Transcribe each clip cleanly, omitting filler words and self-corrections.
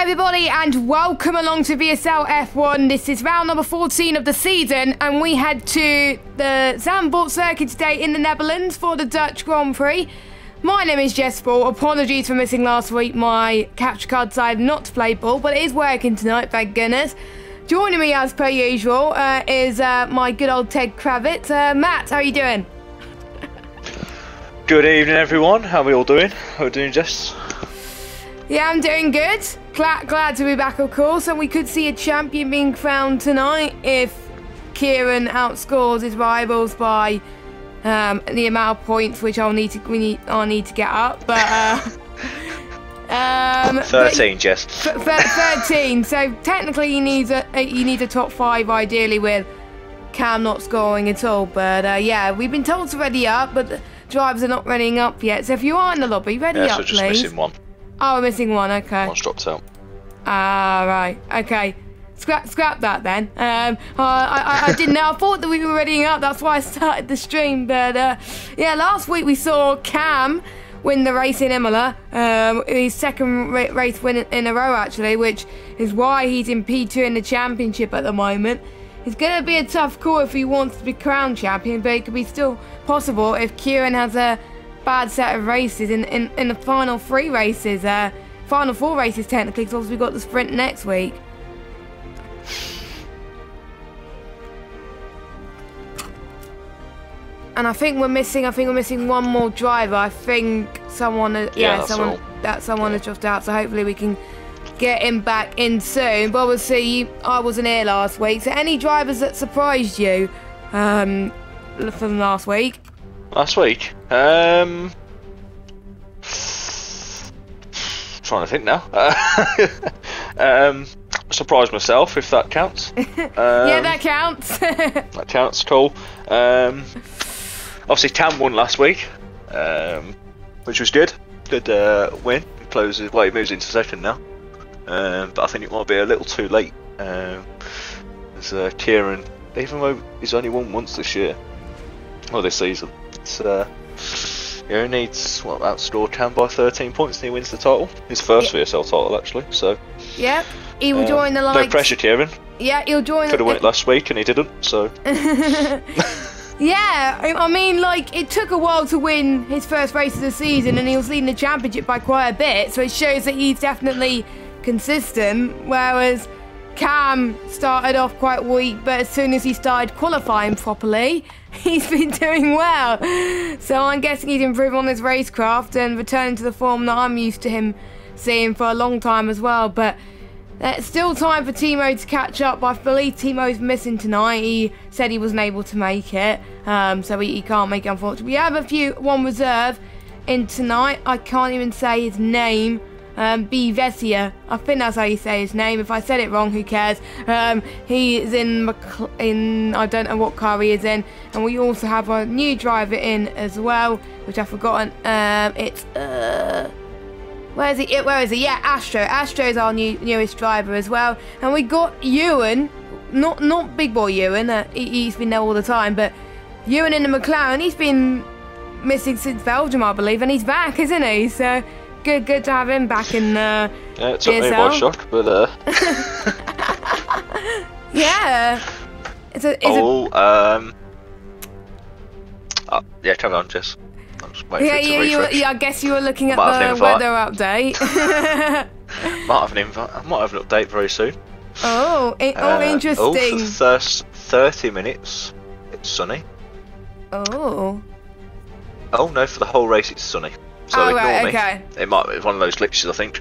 Hi everybody and welcome along to VSL F1. This is round number 14 of the season and we head to the Zandvoort circuit today in the Netherlands for the Dutch Grand Prix. My name is GeForce. Apologies for missing last week. My capture card decided not to play ball, but it is working tonight, thank goodness. Joining me as per usual is my good old Ted Kravitz. Matt, how are you doing? Good evening everyone, how are we all doing? How are we doing, Jess? Yeah, I'm doing good. Glad to be back, of course, and we could see a champion being crowned tonight if Kieran outscores his rivals by the amount of points which I'll need to get up. But 13, Jess. 13. So technically, you need a top 5 ideally with Cam not scoring at all. But yeah, we've been told to ready up, but the drivers are not readying up yet. So if you are in the lobby, ready up, so just please. missing one. Oh, we're missing one, okay. One's dropped out. Ah, right, okay. Scrap that then. I didn't know. I thought that we were readying up, that's why I started the stream. But yeah, last week we saw Cam win the race in Imola. His second race win in a row, actually, which is why he's in P2 in the championship at the moment. It's going to be a tough call if he wants to be crowned champion, but it could be still possible if Kieran has a bad set of races in the final 3 races, final 4 races technically, because obviously we've got the sprint next week. And I think we're missing one more driver. I think someone someone has dropped out, so hopefully we can get him back in soon. But obviously I wasn't here last week, so any drivers that surprised you from last week? Last week? Trying to think now. Surprised myself, if that counts. Yeah, that counts. That counts, cool. Obviously Cam won last week, which was good. Good win. He moves into second now. But I think it might be a little too late. As Kieran, even though he's only won once this year, or this season, he only needs outscore Cam by 13 points and he wins the title. His first VSL title, actually. So yeah, he will join the likes. No pressure, Kieran. Yeah, he'll join. Could have won it last week and he didn't. So. Yeah, I mean, like, it took a while to win his first race of the season and he was leading the championship by quite a bit, so it shows that he's definitely consistent, whereas Cam started off quite weak, but as soon as he started qualifying properly, he's been doing well. So I'm guessing he's improved on his racecraft and returning to the form that I'm used to him seeing for a long time as well. But it's still time for Timo to catch up. I believe Timo's missing tonight. He said he wasn't able to make it, so he can't make it, unfortunately. We have one reserve in tonight. I can't even say his name. Vesia, I think that's how you say his name. If I said it wrong, who cares? He is in I don't know what car he is in, and we also have a new driver in as well, which I've forgotten. It's where is he? Yeah, Astro. Astro is our newest driver as well, and we got Ewan, not Big Boy Ewan. He's been there all the time, but Ewan in the McLaren. He's been missing since Belgium, I believe, and he's back, isn't he? So. Good to have him back in yeah, it took me by shock, but yeah. Yeah, carry on, Jess. I guess you were looking at the weather update. Might have an update very soon. Interesting. For the first 30 minutes, it's sunny. Oh no, for the whole race it's sunny. So ignore me. Okay. It might be one of those glitches, I think.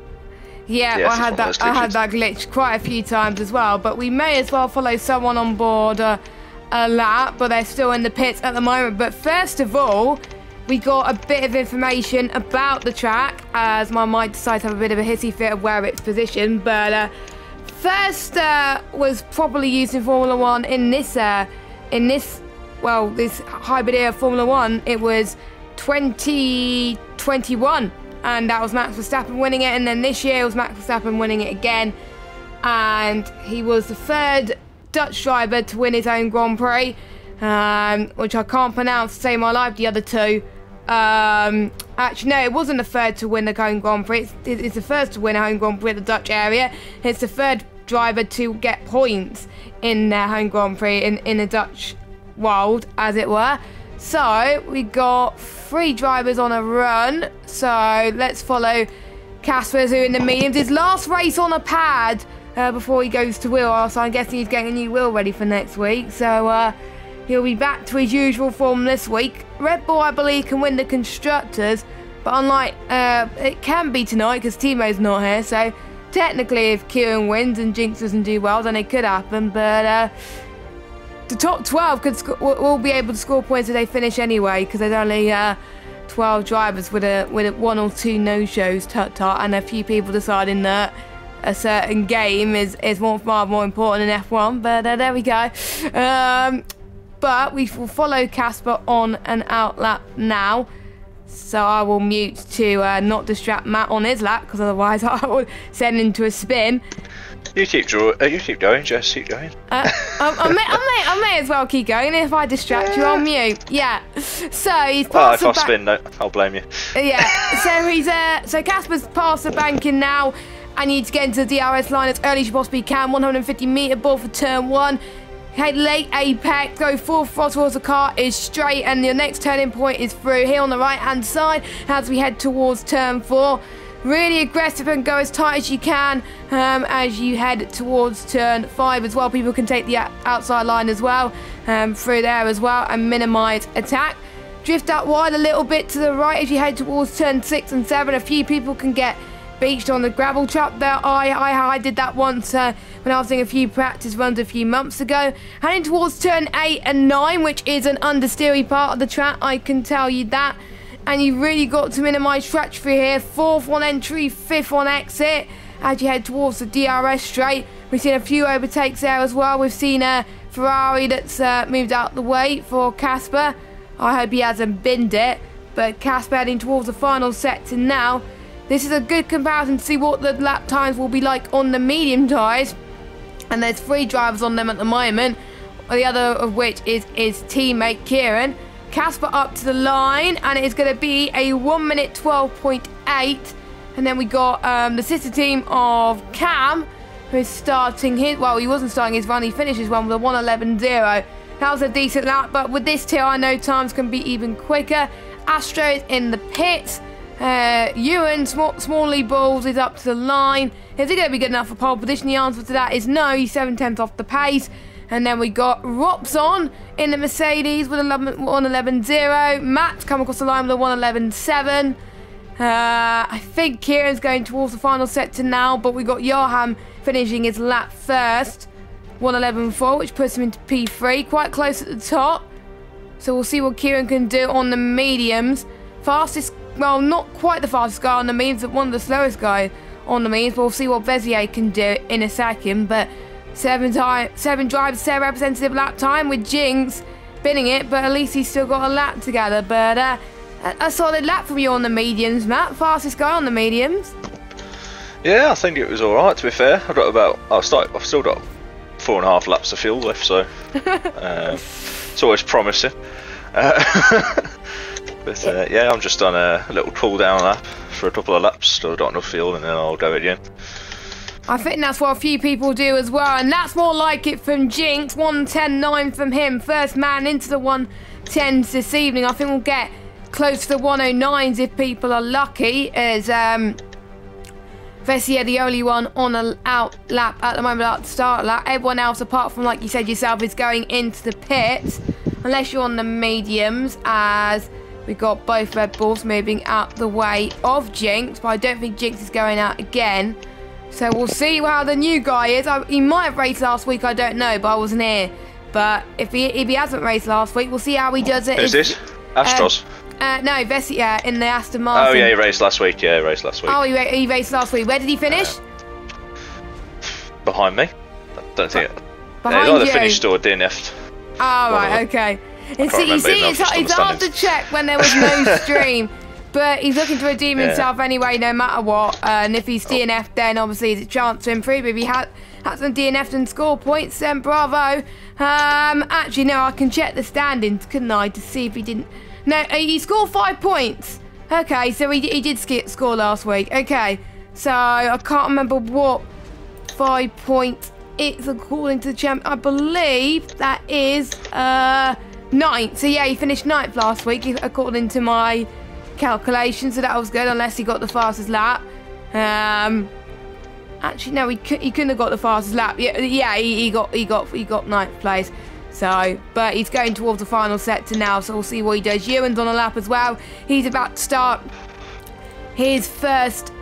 Yeah, I had that glitch quite a few times as well. But we may as well follow someone on board a lap, but they're still in the pits at the moment. But first of all, we got a bit of information about the track, as my mic decides to have a bit of a hissy fit of where it's positioned. But first was properly used in Formula 1 in this hybrid era Formula 1. It was 2021, and that was Max Verstappen winning it, and then this year it was Max Verstappen winning it again, and he was the 3rd Dutch driver to win his own Grand Prix, which I can't pronounce to save my life, the other 2, Actually, no, it wasn't the third to win the home Grand Prix. It's the first to win a home Grand Prix in the Dutch area. It's the third driver to get points in their home Grand Prix in the Dutch world, as it were. So we got 3 drivers on a run. So let's follow Casper, who in the mediums. His last race on a pad before he goes to wheel. So I'm guessing he's getting a new wheel ready for next week. So he'll be back to his usual form this week. Red Bull, I believe, can win the Constructors, but unlike it can be tonight because Timo's not here. So technically, if Kieran wins and Jinx doesn't do well, then it could happen. But the top 12 will be able to score points if they finish anyway, because there's only 12 drivers with a 1 or 2 no-shows, and a few people deciding that a certain game is far more important than F1. But there we go. But we will follow Casper on an out lap now. So I will mute to not distract Matt on his lap, because otherwise I would send him to a spin. You keep going, Jess, keep going. I may as well keep going. If I distract you, I'll mute. Yeah. So he's passed if I spin, no, I'll blame you. Yeah. So Casper's past the banking now. I need to get into the DRS line as early as you possibly can. 150-metre ball for turn 1. Head late apex, go full throttle towards the car is straight, and your next turning point is through here on the right hand side as we head towards turn 4. Really aggressive and go as tight as you can as you head towards turn 5 as well. People can take the outside line as well through there as well and minimise attack. Drift out wide a little bit to the right as you head towards turn 6 and 7. A few people can get beached on the gravel trap there. I did that once when I was doing a few practice runs a few months ago. Heading towards turn 8 and 9, which is an understeery part of the track, I can tell you that. And you've really got to minimise treachery here. 4th on entry, 5th on exit as you head towards the DRS straight. We've seen a few overtakes there as well. We've seen a Ferrari that's moved out the way for Casper. I hope he hasn't binned it. But Casper heading towards the final sector now. This is a good comparison to see what the lap times will be like on the medium tyres. And there's 3 drivers on them at the moment. The other of which is his teammate Kieran. Casper up to the line, and it is going to be a 1 minute 12.8. And then we got the sister team of Cam, who is starting his, well, he wasn't starting his run, he finished his one with a 1:11.0. That was a decent lap, but with this tier I know times can be even quicker. Astro's in the pits. Ewan, Smalley Balls is up to the line. Is it going to be good enough for pole position? The answer to that is no. He's 7/10 off the pace. And then we got Robson in the Mercedes with a 1:11.0. Matt's come across the line with a 1:11.7. I think Kieran's going towards the final sector now, but we got Johan finishing his lap first. 1:11.4, which puts him into P3, quite close at the top. So we'll see what Kieran can do on the mediums. Fastest, well, not quite the fastest guy on the mediums, but one of the slowest guys on the mediums. But we'll see what Bezier can do in a second. But 7 drives, 7 representative lap time with Jinx binning it, but at least he's still got a lap together. But a solid lap from you on the mediums, Matt. Fastest guy on the mediums. Yeah, I think it was alright, to be fair. I've still got 4.5 laps of fuel left, so it's always promising. But yeah, I'm just on a little cool down lap for a couple of laps, still got enough fuel, and then I'll go again. I think that's what a few people do as well, and that's more like it from Jinx. 1:10.9 from him, first man into the 1:10s this evening. I think we'll get close to the 1:09s if people are lucky, as Vessier the only one on an out lap at the moment, at the start lap. Everyone else, apart from, like you said yourself, is going into the pits, unless you're on the mediums, as we've got both Red Bulls moving out the way of Jinx, but I don't think Jinx is going out again. So we'll see how the new guy is. He might have raced last week, I don't know, but I wasn't here. But if he hasn't raced last week, we'll see how he does it. Who's this? Astros? No, Vessier in the Aston Martin. Oh yeah, he raced last week. Yeah, he raced last week. Oh, he raced last week. Where did he finish? Behind me. Don't think. Behind he either you? finished or DNF'd. Oh, right, okay. You see, it's hard to check when there was no stream. But he's looking to redeem himself anyway, no matter what. And if he's DNF'd, then obviously there's a chance to improve. If he hasn't DNF'd and score points, then bravo. Actually, no, I can check the standings, couldn't I, to see if he didn't. No, he scored 5 points. Okay, so he did score last week. Okay, so I can't remember what 5 points it's according to the champ. I believe that is 9th. So yeah, he finished 9th last week according to my calculations. So that was good, unless he got the fastest lap. Actually, no, he couldn't have got the fastest lap. Yeah, he got 9th place. So, but he's going towards the final sector now, so we'll see what he does. Ewan's on a lap as well. He's about to start his first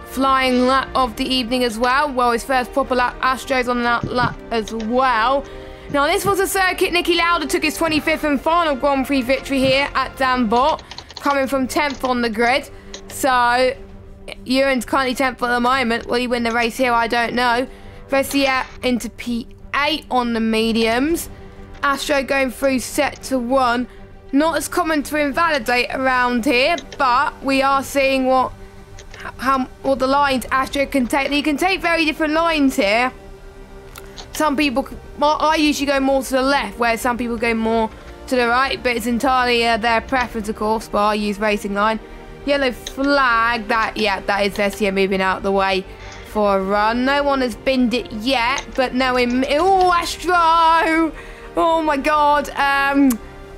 flying lap of the evening as well. Well, his first proper lap. Astro's on that lap as well. Now, this was a circuit. Nicky Lauda took his 25th and final Grand Prix victory here at Zandvoort, coming from 10th on the grid. So, Ewan's currently 10th at the moment. Will he win the race here? I don't know. Vessia into P8 on the mediums. Astro going through sector 1. Not as common to invalidate around here, but we are seeing what the lines Astro can take. He can take very different lines here. Some people, I usually go more to the left, where some people go more to the right, but it's entirely their preference, of course. But I use racing line. Yellow flag. That is Vessia moving out of the way for a run. No one has binned it yet, but no. Oh, Astro! Oh my God.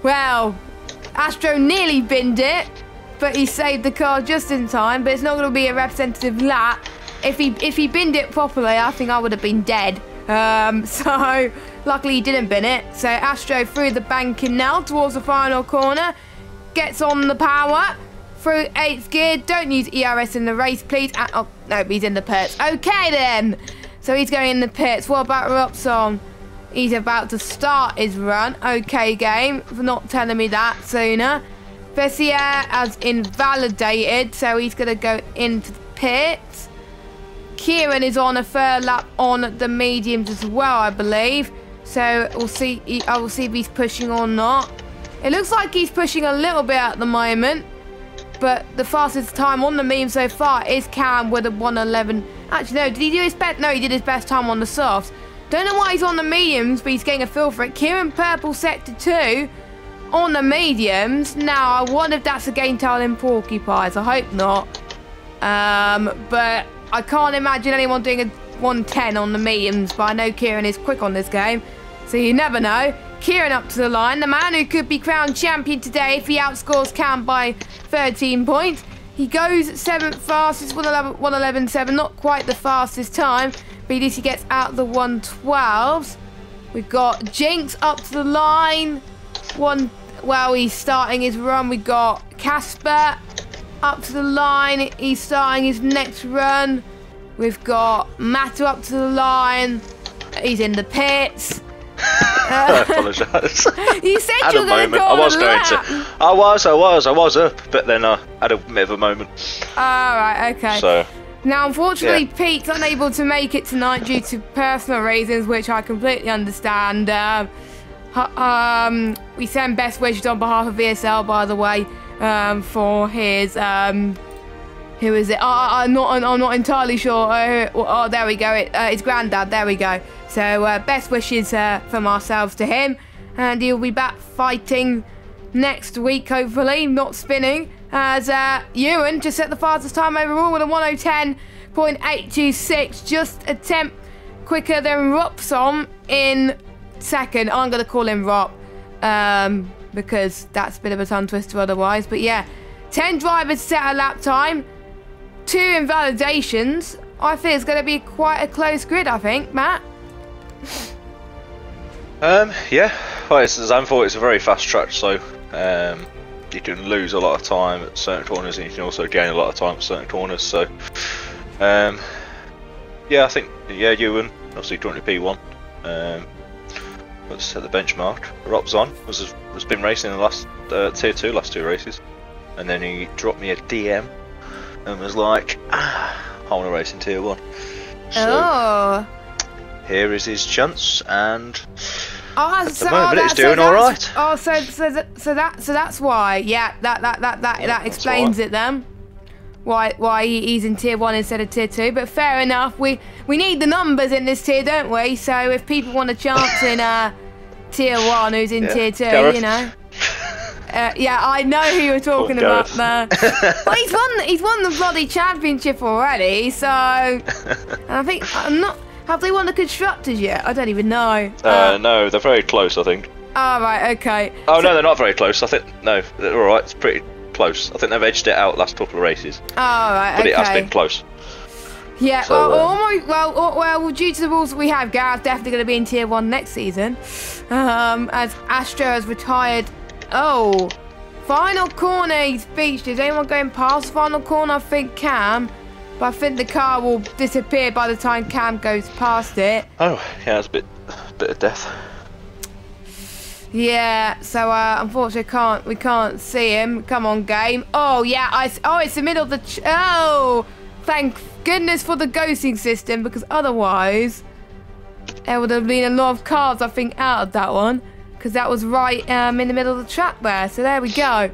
Well, Astro nearly binned it, but he saved the car just in time. But it's not going to be a representative lap. If he binned it properly, I think I would have been dead. So luckily he didn't bin it. So Astro through the banking now towards the final corner. Gets on the power through 8th gear. Don't use ERS in the race, please. Oh no, he's in the pits. Okay then. So he's going in the pits. What about Robson? He's about to start his run. Okay, game, for not telling me that sooner. Vessia has invalidated, so he's going to go into the pits. Kieran is on a third lap on the mediums as well, I believe. So we'll see. I will see if he's pushing or not. It looks like he's pushing a little bit at the moment, but the fastest time on the medium so far is Cam with a 1:11. Actually, no. Did he do his best? No, he did his best time on the softs. Don't know why he's on the mediums, but he's getting a feel for it. Kieran Purple sector 2 on the mediums. Now, I wonder if that's a game tail in Porcupines. I hope not. But I can't imagine anyone doing a 1:10 on the mediums, but I know Kieran is quick on this game, so you never know. Kieran up to the line, the man who could be crowned champion today if he outscores Cam by 13 points. He goes 7th fastest, 1:11.7, not quite the fastest time. But at least he gets out the 1:12s. We've got Jinx up to the line. Well, he's starting his run. We've got Casper up to the line. He's starting his next run. We've got Mattu up to the line. He's in the pits. I apologise. You said you were going to call I was up, but then I had a bit of a moment. Alright, okay. So. Now, unfortunately, Pete's unable to make it tonight due to personal reasons, which I completely understand. We send best wishes on behalf of VSL, by the way, for his who is it? I'm not entirely sure. Oh, there we go. His granddad. There we go. So best wishes from ourselves to him, and he'll be back fighting next week, hopefully, not spinning. As Ewan just set the fastest time overall with a 1:10.826, just a tenth quicker than Robson in second. I'm going to call him Rob because that's a bit of a tongue twister otherwise. But yeah, 10 drivers set a lap time, 2 invalidations. I think it's going to be quite a close grid, I think, Matt. Yeah, well, Zandvoort is a very fast track, so you can lose a lot of time at certain corners, and you can also gain a lot of time at certain corners. So, yeah, I think Ewan obviously joined P1. Let's set the benchmark. Robson has been racing in the last tier 2 last 2 races, and then he dropped me a DM and was like, I want to race in tier 1. So, here is his chance, and at the moment it's doing all right. So that's why. Yeah, that explains it then. Why he's in tier 1 instead of tier 2. But fair enough. We need the numbers in this tier, don't we? So if people want a chance in tier 1 who's in tier 2, Gareth. you know. Yeah, I know who you're talking about there. Well, he's won the bloody championship already, so... And I think, have they won the Constructors yet? I don't even know. No, they're very close, I think. Oh, right, okay. Oh, no, they're not very close. I think, no, they're alright, it's pretty close. I think they've edged it out last couple of races. Oh, right, okay. But it has been close. Yeah, So, well, due to the rules that we have, Gareth's definitely going to be in Tier 1 next season. As Astro has retired. Oh, final corner, he's beached. Is anyone going past final corner? I think Cam. But I think the car will disappear by the time Cam goes past it. Oh, yeah, it's a bit of death. Yeah, so unfortunately we can't see him. Come on, game. Oh yeah, it's the middle of the thank goodness for the ghosting system, because otherwise there would have been a lot of cars, I think, out of that one, because that was right in the middle of the track there. So there we go.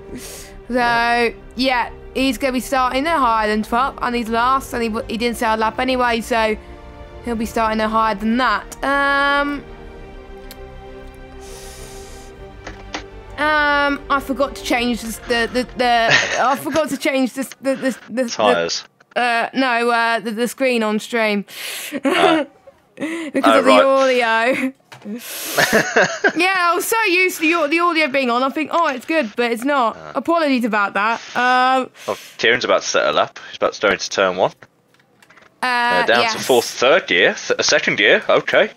So yeah, he's going to be starting there higher than 12th, and he's last, and he didn't say a lap anyway, so he'll be starting there higher than that. I forgot to change I forgot to change the Tyres. The screen on stream. Because of the audio. Yeah, I was so used to the audio being on, I think, oh, it's good, but it's not. Apologies about that. Kieran's about to set a lap. He's about to go into turn 1. Down to third gear, second gear. Okay.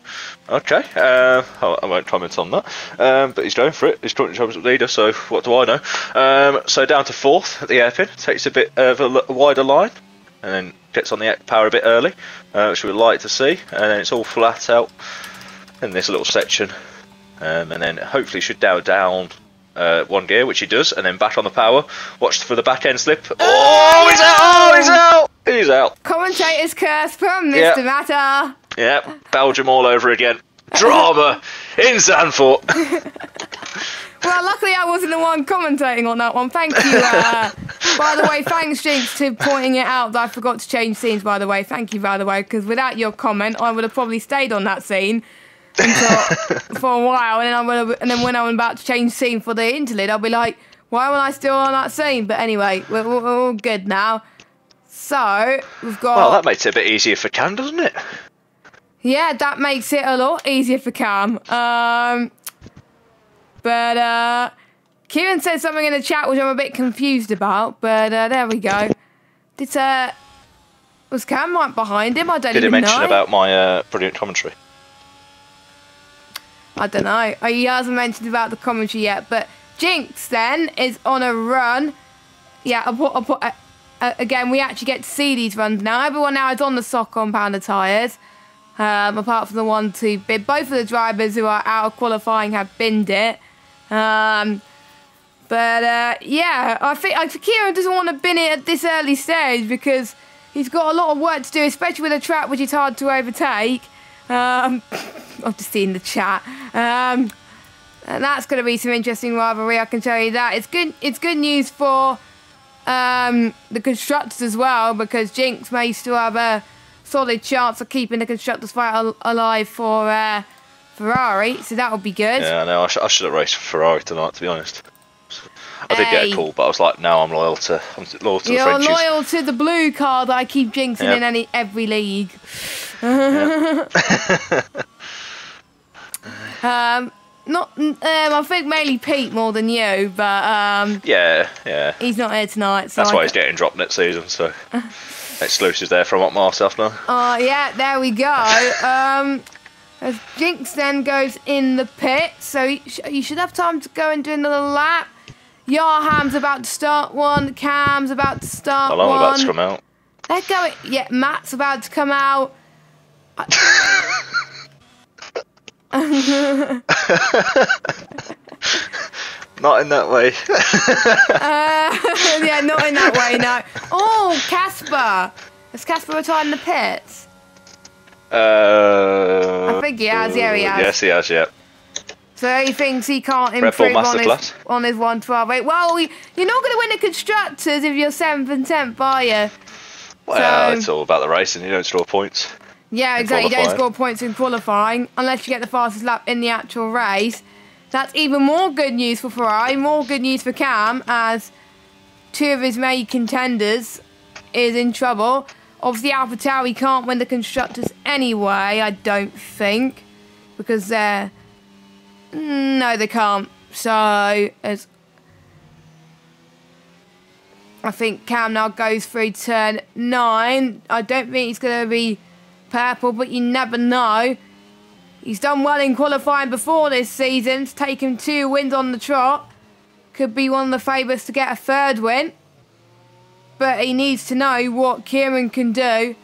I won't comment on that. But he's going for it. He's currently championship leader, so what do I know? So down to 4th at the hairpin. Takes a bit of a wider line, and then gets on the power a bit early, which we would like to see. And then it's all flat out in this little section, and then hopefully should down 1 gear, which he does, and then back on the power. Watch for the back end slip. Oh, he's out! Oh, he's out! He's out. Commentator's curse from Mr. Matter. Yep, Belgium all over again. Drama in Zandvoort. Well, luckily I wasn't the one commentating on that one. Thank you. By the way, thanks, Jinx, to pointing it out that I forgot to change scenes, by the way. Thank you, by the way, because without your comment, I would have probably stayed on that scene for a while, and then when I'm about to change scene for the interlude, I'll be like, why am I still on that scene? But anyway, we're all good now. So, we've got... Well, that makes it a bit easier for Cam, doesn't it? Yeah, that makes it a lot easier for Cam. But Kieran said something in the chat which I'm a bit confused about, but there we go. Was Cam right behind him? I don't even know. Did he mention about my brilliant commentary? I don't know. He hasn't mentioned about the commentary yet, but Jinx then is on a run. Yeah, again, we actually get to see these runs now. Everyone now is on the sock compounder tyres, apart from the 1-2 bid. Both of the drivers who are out of qualifying have binned it. Yeah, I think Kieran doesn't want to bin it at this early stage because he's got a lot of work to do, especially with a track which is hard to overtake. I've just seen the chat. And that's going to be some interesting rivalry, I can tell you that. It's good news for the constructors as well, because Jinx may still have a solid chance of keeping the constructors fight alive for Ferrari, so that would be good. Yeah, no, I should have raced for Ferrari tonight, to be honest. I did get a call, but I was like, no, I'm loyal to the Frenchies. You're loyal to the blue car that I keep jinxing in every league. I think mainly Pete more than you, but yeah. He's not here tonight, so that's why he's getting dropped next season. So exclusives there from myself now. Yeah, there we go. As Jinx then goes in the pit, so you should have time to go and do another lap. Yarham's about to start one. Cam's about to start one. I'm about to come out. They're going. Yeah, Matt's about to come out. Not in that way. Yeah, not in that way, no. Oh, Casper. Has Casper retired in the pits? I think he has, yeah, he has. Yes, he has, yeah. So he thinks he can't improve on his 112. Well, you're not going to win the Constructors if you're 7th and 10th, are you? Well, it's all about the racing. You don't score points. Yeah, exactly. You don't score points in qualifying unless you get the fastest lap in the actual race. That's even more good news for Ferrari, more good news for Cam, as 2 of his main contenders is in trouble. Obviously, AlphaTauri can't win the Constructors anyway, I don't think, because they're... No, they can't. So, as I think Cam now goes through turn 9. I don't think he's going to be purple, but you never know. He's done well in qualifying before this season. It's taken 2 wins on the trot. Could be one of the favourites to get a 3rd win. But he needs to know what Kieran can do.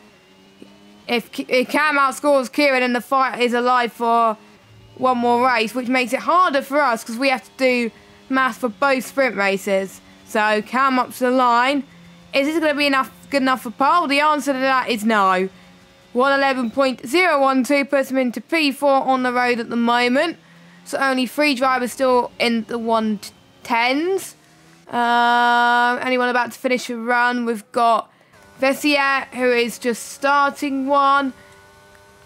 If Cam outscores Kieran, and the fight is alive for one more race, which makes it harder for us because we have to do maths for both sprint races. So Cam up to the line. Is this going to be good enough for pole? The answer to that is no. 111.012 puts him into P4 on the road at the moment. So only 3 drivers still in the 110s. Anyone about to finish a run? We've got VSL, who is just starting one.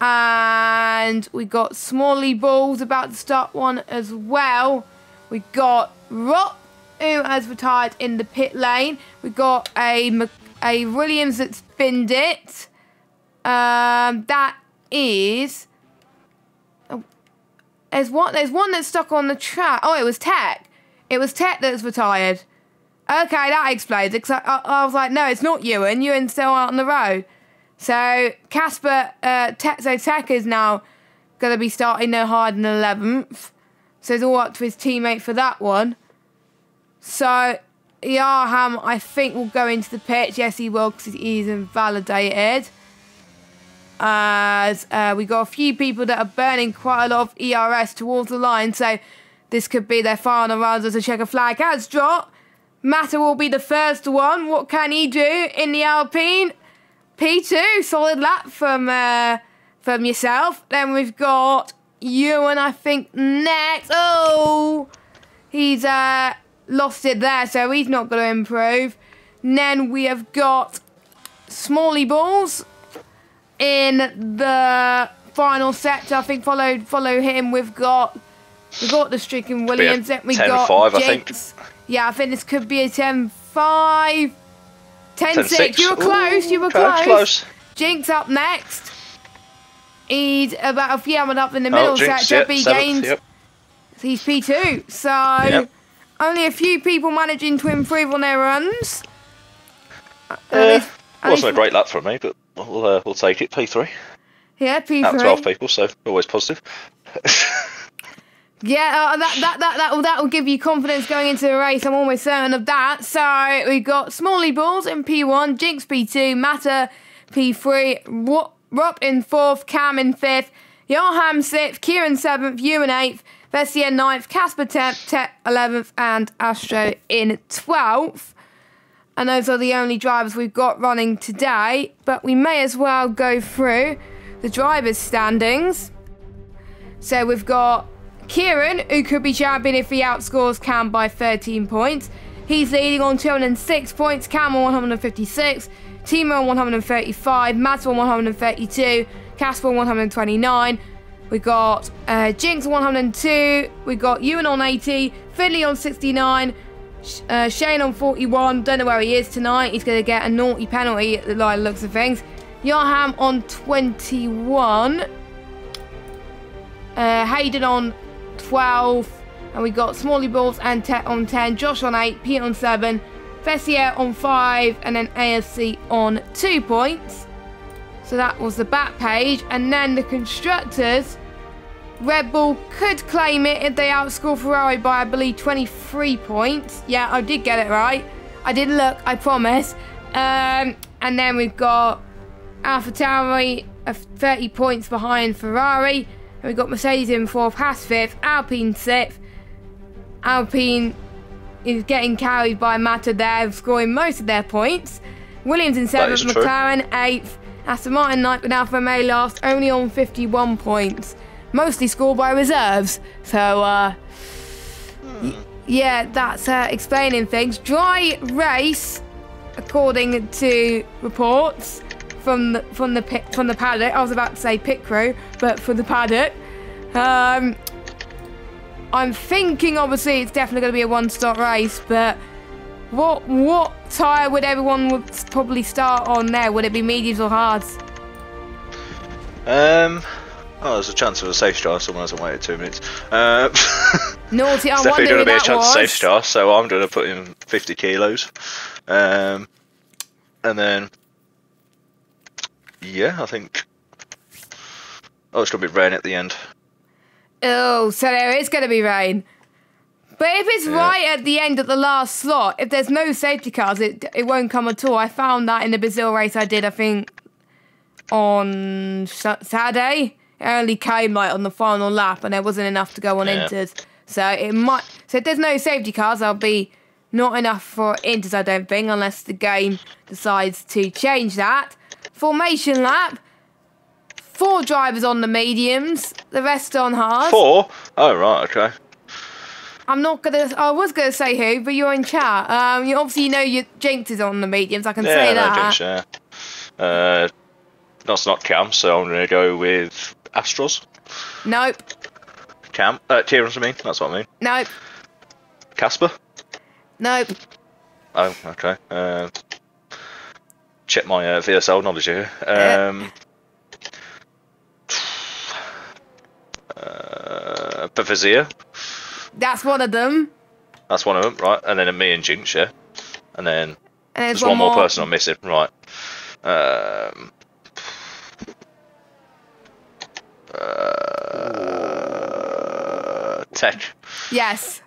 And we got Smalley Balls about to start one as well. We got Rock, who has retired in the pit lane. We got a Williams that's binned it. That is... Oh, there's one that's stuck on the track. Oh, it was Tech. It was Tech that's retired. Okay, that explains it. I was like, no, it's not Ewan. Ewan's still out on the road. So, Casper, Tech is now going to be starting no harder than 11th. So, it's all up to his teammate for that one. So, Yarham, I think, will go into the pitch. Yes, he will, because he's invalidated. As we got a few people that are burning quite a lot of ERS towards the line. So, this could be their final runs as a checker flag has dropped. Mata will be the first one. What can he do in the Alpine? P2, solid lap from yourself. Then we've got Ewan, I think, next. Oh, he's lost it there, so he's not going to improve. And then we have got Smalley Balls in the final sector. I think follow him. We've got the Stricken Williams. Then we got 10-5, Jinx. Yeah, I think this could be a 10-5. 10-6. You were close. You were close. Jinx up next. He's about a few up in the middle sector. But he gains. He's P2. So only a few people managing to improve on their runs. Wasn't a great lap from me, but we'll take it. P3. Yeah, P3. Out of 12 people, so always positive. Yeah, that will give you confidence going into the race. I'm almost certain of that. So we've got Smalley Balls in P1, Jinx P2, Mata P3, Rob in 4th, Cam in 5th, Yarham 6th, Kieran 7th, Ewan 8th, Vessier 9th, Casper 10th, Tech 11th, and Astro in 12th. And those are the only drivers we've got running today. But we may as well go through the drivers' standings. So we've got Kieran, who could be champion if he outscores Cam by 13 points. He's leading on 206 points, Cam on 156, Timo on 135, Matt on 132, Casper on 129. We got Jinx on 102, we got Ewan on 80, Finley on 69, Shane on 41. Don't know where he is tonight. He's going to get a naughty penalty at the line looks of things. Yarham on 21. Hayden on 12, and we got Smalley Balls and Tech on 10, Josh on 8, Pete on 7, Vessier on 5, and then AFC on 2 points. So that was the back page. And then the Constructors, Red Bull could claim it if they outscore Ferrari by, I believe, 23 points. Yeah, I did get it right. I did look, I promise. And then we've got AlphaTauri 30 points behind Ferrari. And we've got Mercedes in 4th, Haas 5th, Alpine 6th. Alpine is getting carried by Mata there, scoring most of their points. Williams in 7th, McLaren 8th, Aston Martin 9th, and Alfa Romeo last, only on 51 points. Mostly scored by reserves. So, yeah, that's explaining things. Dry race, according to reports from the paddock. I was about to say pit crew, but for the paddock. I'm thinking, obviously, it's definitely going to be a one-stop race, but what tyre would everyone would probably start on there? Would it be mediums or hards? Oh, there's a chance of a safe start. Someone hasn't waited 2 minutes. Naughty, I'm It's definitely going to be a chance of safe was. start, so I'm going to put in 50 kilos. And then, yeah, I think. Oh, it's going to be rain at the end. Oh, so there is going to be rain. But if it's right at the end of the last slot, if there's no safety cars, it won't come at all. I found that in the Brazil race I did, I think, on Saturday. It only came like on the final lap, and there wasn't enough to go on inters. So it might. So if there's no safety cars, there'll be not enough for inters, I don't think, unless the game decides to change that. Formation lap. 4 drivers on the mediums, the rest on hards. 4? Oh, right, okay. I'm not gonna. I was gonna say who, but you're in chat. You obviously know your Jinx is on the mediums. I can say that. Jinx, yeah. That's not Cam, so I'm gonna go with Astros. Nope. Cam, Kieran's I mean. That's what I mean. Nope. Casper. Nope. Oh, okay. Check my VSL knowledge here. Bavazia. That's one of them. That's one of them, right? And then me and Jinx, yeah. And then And there's one more person I'm missing, right? Tech. Yes.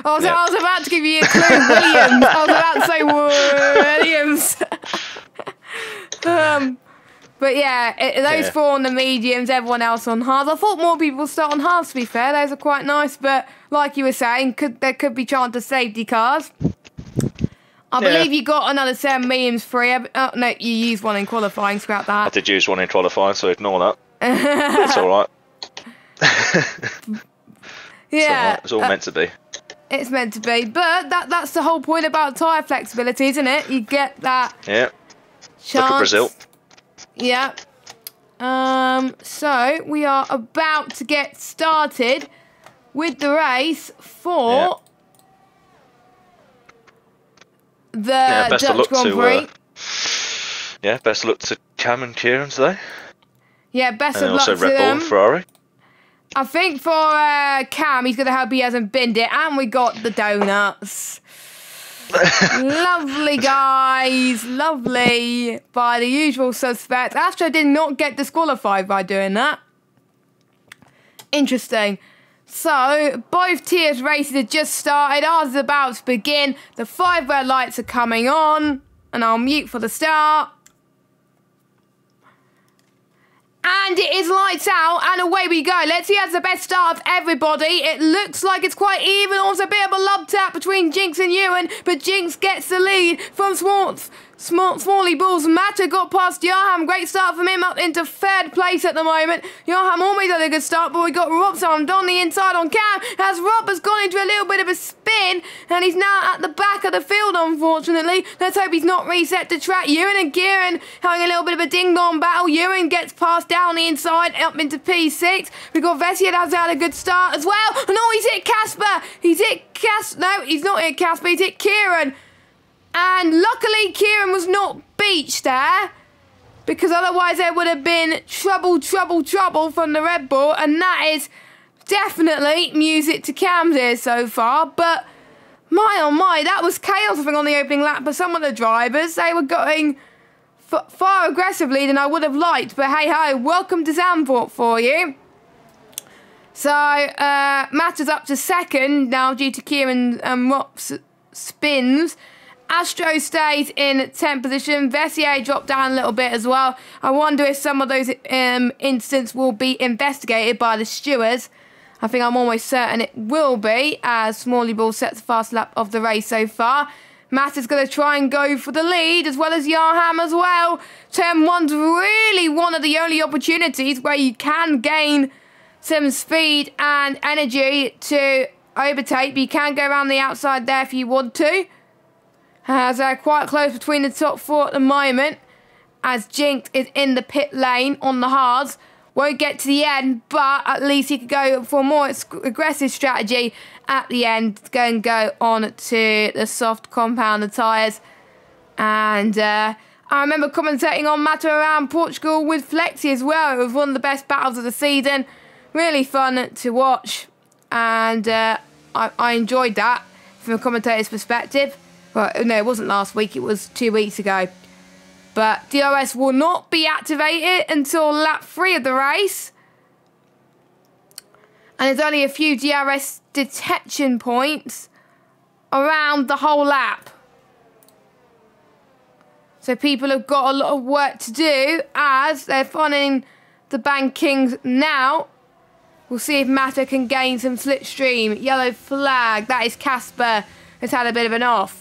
I was about to give you a clue. Williams. I was about to say Williams. But yeah, those 4 on the mediums, everyone else on hards. I thought more people start on hards, to be fair. Those are quite nice, but like you were saying, there could be chance of safety cars. I believe you got another 7 mediums free. Oh, no, you used one in qualifying. Scrap that. I did use one in qualifying, so ignore that. It's alright. Yeah. It's all meant to be. It's meant to be. But that's the whole point about tyre flexibility, isn't it? You get that chance. Look at Brazil. Yeah. So we are about to get started with the race for the Dutch Grand Prix. Best of luck to Cam and Kieran today. Yeah, best of luck also to Red Bull them. and Ferrari. I think for Cam, he's going to hope he hasn't binned it. And we got the donuts. Lovely, guys. Lovely. By the usual suspects. Astro did not get disqualified by doing that. Interesting. So, both tiers races have just started. Ours is about to begin. The 5 red lights are coming on. And I'll mute for the start. And it is lights out, and away we go. Let's see who has the best start of everybody. It looks like it's quite even. Also a bit of a love tap between Jinx and Ewan, but Jinx gets the lead from Smalley Bulls. Matter got past Johan. Great start from him up into 3rd place at the moment. Johan always had a good start, but we got Rob on the inside on Cam, as Rob has gone into a little bit of a spin, and he's now at the back of the field, unfortunately. Let's hope he's not reset to track. Ewan and Kieran having a little bit of a ding-dong battle. Ewan gets past down the inside, up into P6. We've got Vessia that's had a good start as well. And oh, he's hit Casper. He's hit Casper. No, he's not hit Casper. He's hit Kieran. And luckily, Kieran was not beached there, because otherwise there would have been trouble from the Red Bull. And that is definitely music to Cam's ears so far. But my oh my, that was chaos, I think, on the opening lap. But some of the drivers, they were going far aggressively than I would have liked. But hey ho, welcome to Zandvoort for you. So Matters up to 2nd now due to Kieran and Rob's spins. Astro stays in 10th position. Vessier dropped down a little bit as well. I wonder if some of those incidents will be investigated by the stewards. I think I'm almost certain it will be, as Smalley Ball sets the fast lap of the race so far. Matt is going to try and go for the lead, as well as Yarham as well. Turn 1's really one of the only opportunities where you can gain some speed and energy to overtake, but you can go around the outside there if you want to. As they're quite close between the top 4 at the moment, as Jinx is in the pit lane on the hards. Won't get to the end, but at least he could go for a more aggressive strategy at the end. Go on to the soft compounder tyres. And I remember commentating on Matter around Portugal with Flexi as well. It was one of the best battles of the season. Really fun to watch. And I enjoyed that from a commentator's perspective. Well, no, it wasn't last week. It was 2 weeks ago. But DRS will not be activated until lap 3 of the race. And there's only a few DRS detection points around the whole lap. So people have got a lot of work to do as they're finding the bankings now. We'll see if Mata can gain some slipstream. Yellow flag. That is Casper has had a bit of an off.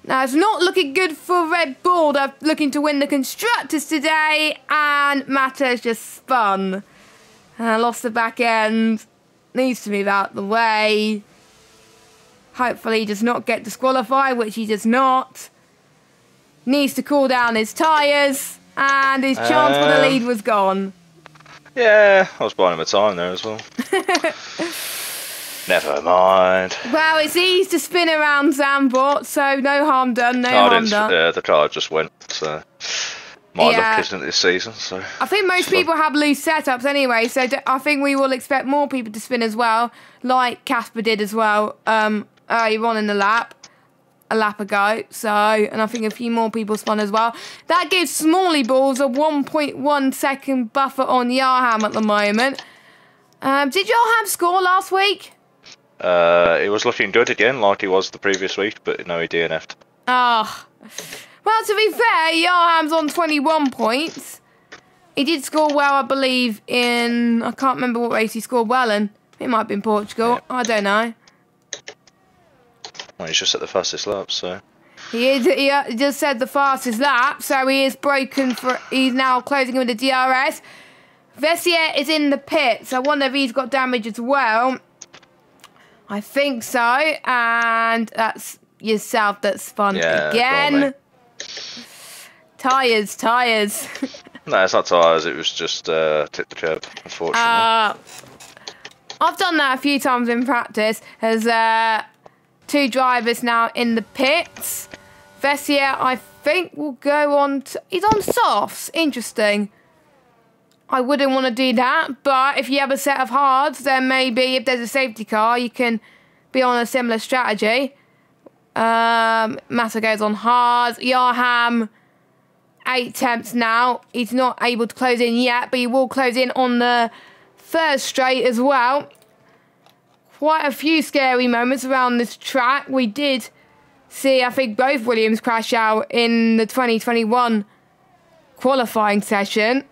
Now, it's not looking good for Red Bull. They're looking to win the Constructors today. And Mata has just spun. And lost the back end. Needs to move out the way. Hopefully he does not get disqualified, which he does not. Needs to cool down his tyres. And his chance for the lead was gone. Yeah, I was buying him a time there as well. Never mind. Well, it's easy to spin around Zambot, so no harm done, no harm done. Yeah, the car just went, so my luck isn't this season. So I think most people have loose setups anyway, so I think we will expect more people to spin as well, like Casper did as well earlier on in the lap, a lap ago. So, and I think a few more people spun as well. That gives Smalley Balls a 1.1 second buffer on Yarham at the moment. Did Yarham score last week? It was looking good again, like he was the previous week, but no, he DNF'd. Oh. Well, to be fair, Yarham's on 21 points. He did score well, I believe, in... I can't remember what race he scored well in. It might have been Portugal. Yeah. I don't know. Well, he's just at the fastest lap, so... He just said the fastest lap, so he is broken for... He's now closing with the DRS. Vessier is in the pits. I wonder if he's got damage as well. I think so, and that's yourself that spun again. Tyres. No, it's not tyres, it was just tipped the curb, unfortunately. I've done that a few times in practice. There's 2 drivers now in the pits. Vessier, I think, will go on to... He's on softs. Interesting. I wouldn't want to do that, but if you have a set of hards, then maybe if there's a safety car, you can be on a similar strategy. Massa goes on hards. Yarham, 8 attempts now. He's not able to close in yet, but he will close in on the first straight as well. Quite a few scary moments around this track. We did see, I think, both Williams crash out in the 2021 qualifying session.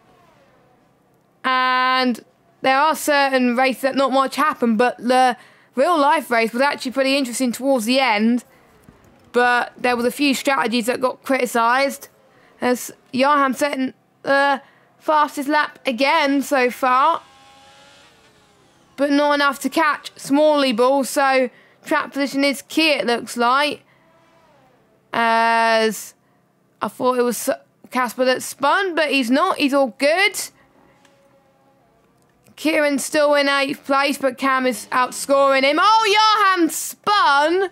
And there are certain races that not much happened, but the real life race was actually pretty interesting towards the end. But there was a few strategies that got criticised, as Yarham setting the fastest lap again so far, but not enough to catch Smalley Ball. So track position is key, it looks like, as I thought it was Casper that spun, but he's not. He's all good. Kieran's still in 8th place, but Cam is outscoring him. Oh, Yarham spun!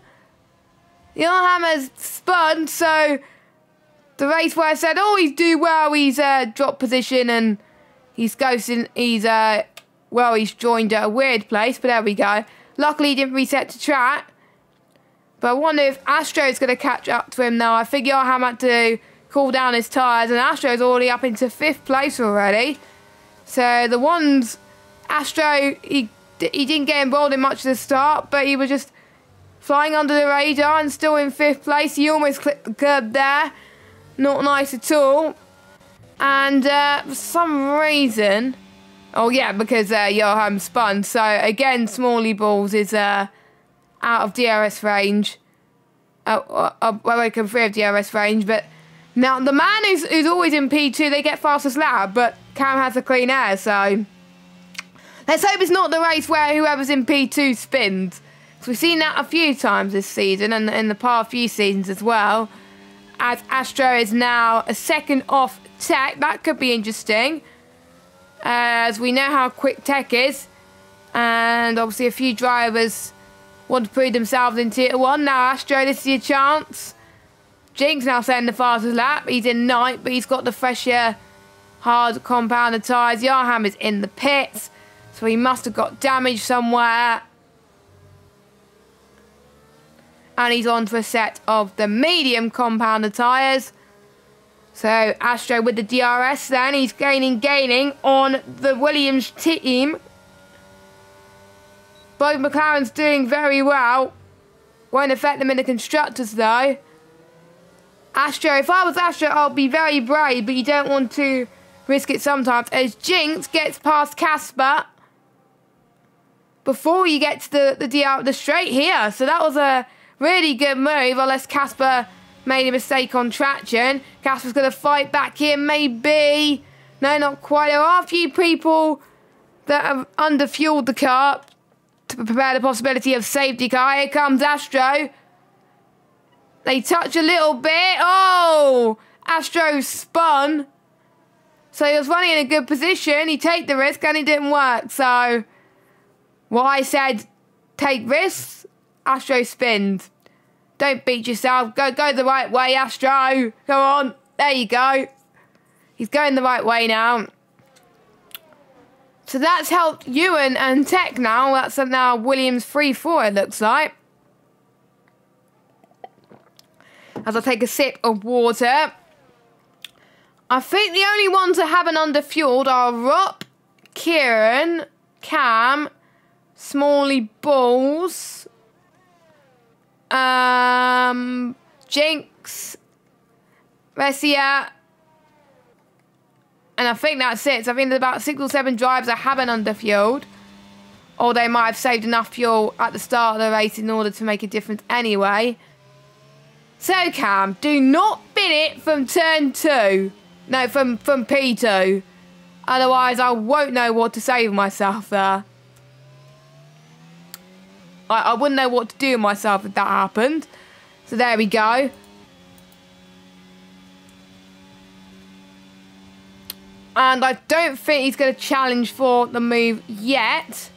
Yarham has spun, so the race where I said, oh, he's do well, he's dropped position and he's ghosting, he's joined at a weird place, but there we go. Luckily, he didn't reset to track. But I wonder if Astro's going to catch up to him now. I think Yarham had to cool down his tyres, and Astro's already up into 5th place already. So the ones... Astro, he didn't get involved in much at the start, but he was just flying under the radar and still in 5th place. He almost clipped the curb there. Not nice at all. And for some reason... Oh, yeah, because Yarham spun. So, again, Smalley Balls is out of DRS range. Welcome free of DRS range. But now, the man who's always in P2, they get fastest lap, but Cam has a clean air, so... Let's hope it's not the race where whoever's in P2 spins. Because we've seen that a few times this season and in the past few seasons as well. As Astro is now a second off tech. That could be interesting. as we know how quick tech is, and obviously a few drivers want to prove themselves in Tier 1. Now Astro, this is your chance. Jinx now setting the fastest lap. He's in 9th, but he's got the fresher hard compounded tyres. Yarham is in the pits, so he must have got damage somewhere. And he's on for a set of the medium compounded tyres. So Astro with the DRS then. He's gaining on the Williams team. Both McLaren's doing very well. Won't affect them in the constructors though. Astro, if I was Astro, I'll be very brave, but you don't want to risk it sometimes. As Jinx gets past Casper before you get to the straight here. So that was a really good move, unless Casper made a mistake on traction. Casper's going to fight back here, maybe. No, not quite. There are a few people that have underfueled the car to prepare the possibility of safety car. Here comes Astro. They touch a little bit. Oh! Astro spun. So he was running in a good position. He take the risk and it didn't work. So, what I said, take risks, Astro spins. Don't beat yourself. Go the right way, Astro. Go on. There you go. He's going the right way now. So that's helped Ewan and Tech now. That's now Williams 3-4, it looks like. As I take a sip of water. I think the only ones that haven't underfueled are Rupp, Kieran, Cam, Smalley Balls, Jinx, Ressia, and I think that's it. So I think there's about 6 or 7 drivers that haven't underfueled, or they might have saved enough fuel at the start of the race in order to make a difference anyway. So Cam, do not bin it from turn 2. No, from P2. Otherwise, I won't know what to say with myself there. I wouldn't know what to do with myself if that happened. So there we go. And I don't think he's going to challenge for the move yet.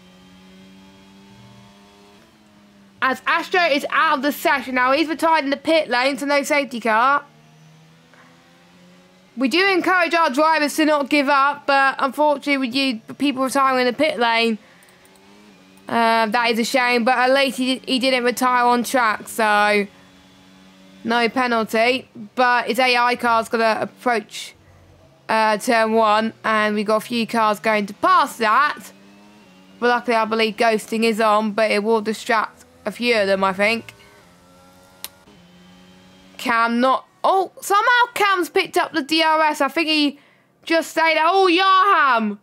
As Astro is out of the session now. He's retired in the pit lane, so no safety car. We do encourage our drivers to not give up, but unfortunately with you people retiring in the pit lane, that is a shame. But at least he didn't retire on track, so no penalty. But his AI car's going to approach turn 1, and we've got a few cars going to pass that. But luckily I believe ghosting is on, but it will distract a few of them, I think. Cam not... Oh, somehow Cam's picked up the DRS. I think he just stayed... Oh, Yarham!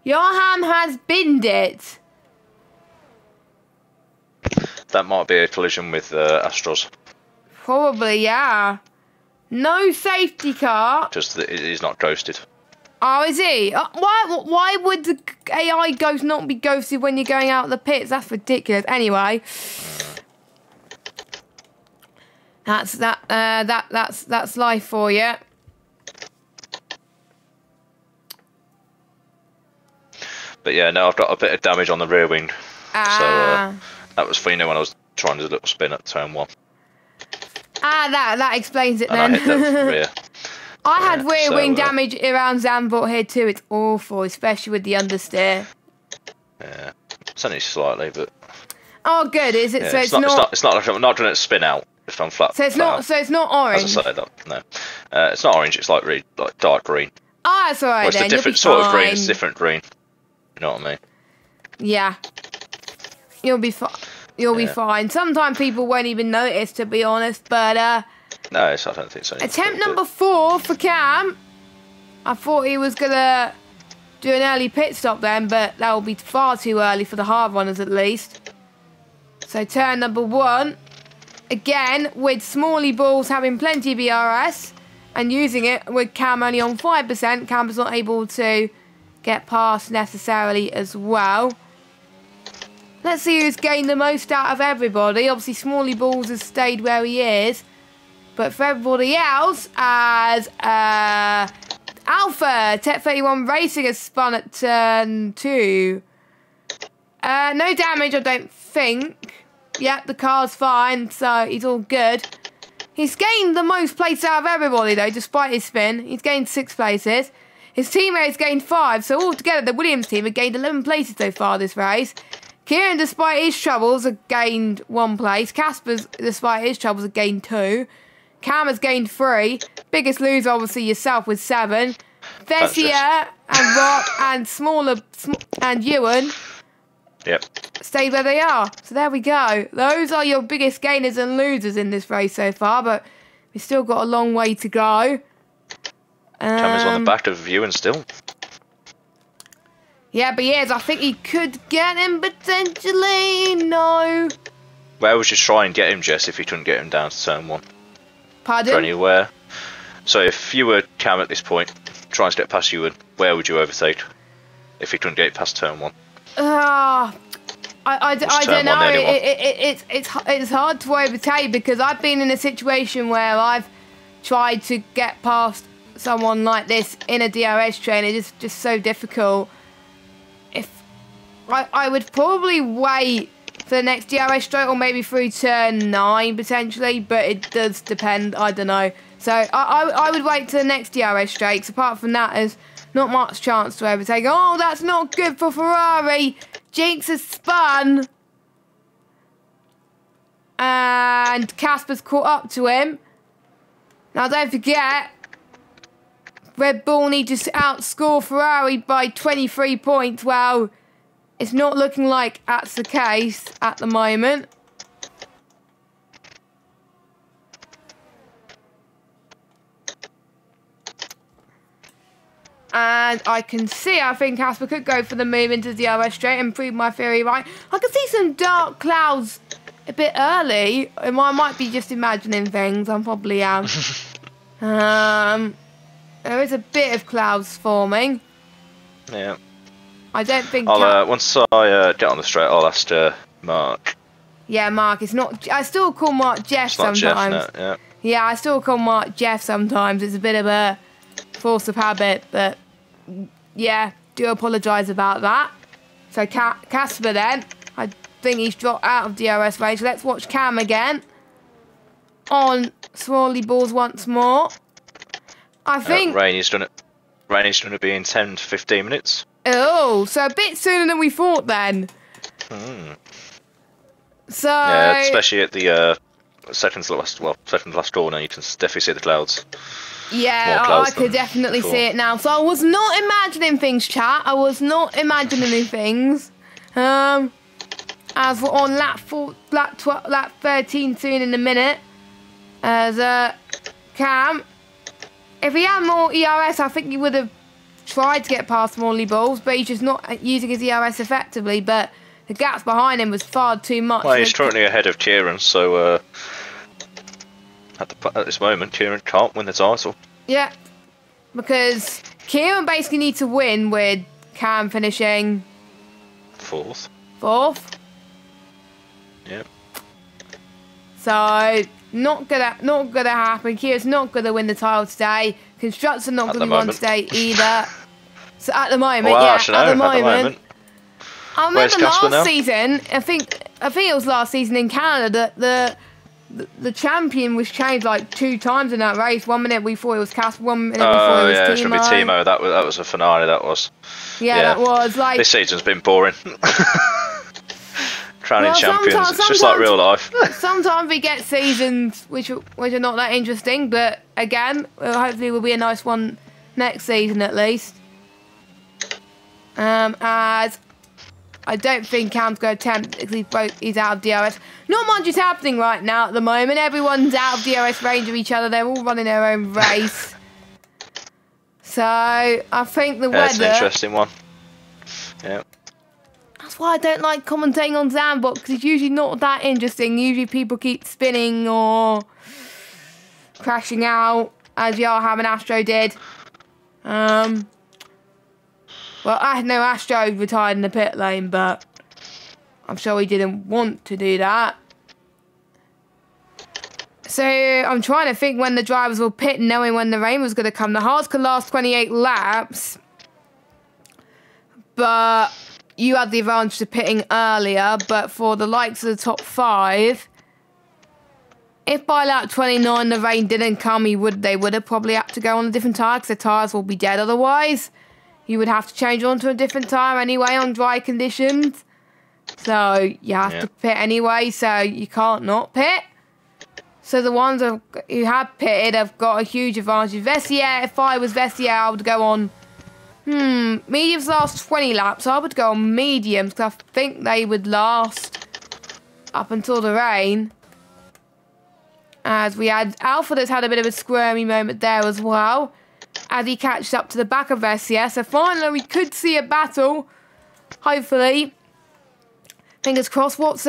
Yarham has binned it. That might be a collision with Astros. Probably, yeah. No safety car. Just that he's not ghosted. Oh, is he? Why would the AI ghost not be ghosted when you're going out of the pits? That's ridiculous. Anyway, that's life for you. But yeah, no, I've got a bit of damage on the rear wing. So that was when I was trying to do a little spin at turn 1. That explains it and then. I hit the rear. I had rear wing damage around Zandvoort here too. It's awful, especially with the understeer. Yeah, it's only slightly, but. Oh, good. Is it? Yeah, so it's not. It's not like I'm not going to spin out if I'm flat. So it's not. Out. So it's not orange. As I say that, no, it's not orange. It's like really like dark green. Oh, that's alright then. It's a different sort of green. It's different green. You know what I mean? Yeah. You'll be fine. You'll be fine. Sometimes people won't even notice, to be honest. But no, I don't think so. Attempt number 4 for Cam. I thought he was gonna do an early pit stop then, but that will be far too early for the hard runners at least. So turn number 1. Again, with Smalley Balls having plenty of BRS and using it with Cam only on 5%, Cam is not able to get past necessarily as well. Let's see who's gained the most out of everybody. Obviously, Smalley Balls has stayed where he is. But for everybody else, as Alpha, Tech 31 Racing has spun at turn 2. No damage, I don't think. Yep, the car's fine, so he's all good. He's gained the most places out of everybody, though, despite his spin. He's gained 6 places. His teammates gained 5, so altogether the Williams team have gained 11 places so far this race. Kieran, despite his troubles, has gained 1 place. Casper's, despite his troubles, has gained 2. Cam has gained 3. Biggest loser, obviously, yourself with 7. Thessia and Rock and Ewan stayed where they are. So there we go. Those are your biggest gainers and losers in this race so far, but we've still got a long way to go. Cam is on the back of Ewan still. Yeah, but he is. I think he could get him potentially. No. Where would you try and get him, Jess, if you couldn't get him down to turn 1? Pardon? For anywhere. So if you were Cam at this point, trying to get past Ewan, where would you overtake? If you couldn't get it past turn 1? I don't know. It's hard to overtake because I've been in a situation where I've tried to get past someone like this in a DRS train. It's just so difficult. If I would probably wait for the next DRS straight, or maybe through turn 9 potentially, but it does depend. I don't know. So I would wait to the next DRS straight. Apart from that, there's not much chance to overtake. Oh, that's not good for Ferrari. Jinx has spun. And Casper's caught up to him. Now, don't forget, Red Bull need to outscore Ferrari by 23 points. Well, it's not looking like that's the case at the moment. And I can see, I think Casper could go for the move into the DRS straight and prove my theory right. I can see some dark clouds a bit early. I might be just imagining things. I probably am. There is a bit of clouds forming. Yeah. I don't think... once I get on the straight, I'll ask Mark. Yeah, Mark. It's not... I still call Mark Jeff sometimes. Jeff, no, yeah, I still call Mark Jeff sometimes. It's a bit of a force of habit, but... Yeah, do apologise about that. So Casper then, I think he's dropped out of DRS range. So let's watch Cam again. On Swirly Balls once more. I think... Rainy's done it. Rainy's going to be in 10 to 15 minutes. Oh, so a bit sooner than we thought then. So... Yeah, especially at the second to last corner, you can definitely see the clouds. Yeah, I could definitely see it now. So I was not imagining things, chat. I was not imagining things. As we're on lap 13 soon in a minute. As Cam, if he had more ERS, I think he would have tried to get past Morley Balls, but he's just not using his ERS effectively. But the gaps behind him was far too much. Well, he's currently ahead of Kieran, so at this moment, Kieran can't win the title. Yeah, because Kieran basically needs to win with Cam finishing 4th. Yep. So not gonna happen. Kieran's not gonna win the title today. Constructors are not gonna win today either. So at the moment, at the moment. I remember last season. I think it was last season in Canada that the champion was changed like 2 times in that race. 1 minute we thought it was Casper, 1 minute we thought it was Timo. It should be Timo. That was a finale. That was. Yeah, that was like. This season's been boring. Crowning champions. It's just like real life. Sometimes we get seasons which are not that interesting, but again, hopefully will be a nice one next season at least. As I don't think Cam's going to attempt because he's out of DRS. Not much is happening right now at the moment. Everyone's out of DRS range of each other. They're all running their own race. So I think the weather. It's an interesting one. Yeah. That's why I don't like commentating on Zambot, because it's usually not that interesting. Usually people keep spinning or crashing out, as Yaha and Astro did. Well, I know Astro retired in the pit lane, but I'm sure he didn't want to do that. So I'm trying to think when the drivers will pit, knowing when the rain was going to come. The hards could last 28 laps, but you had the advantage of pitting earlier. But for the likes of the top 5, if by lap 29 the rain didn't come, they would have probably had to go on a different tyre, because the tyres will be dead otherwise. You would have to change onto a different tyre anyway on dry conditions. So you have to pit anyway, so you can't not pit. So the ones who have pitted have got a huge advantage. Vessier, if I was Vessier, I would go on... mediums last 20 laps. I would go on mediums, because I think they would last up until the rain. As we had Alpha that's had a bit of a squirmy moment there as well, as he catches up to the back of Vessier. So finally we could see a battle, hopefully. Fingers crossed. What's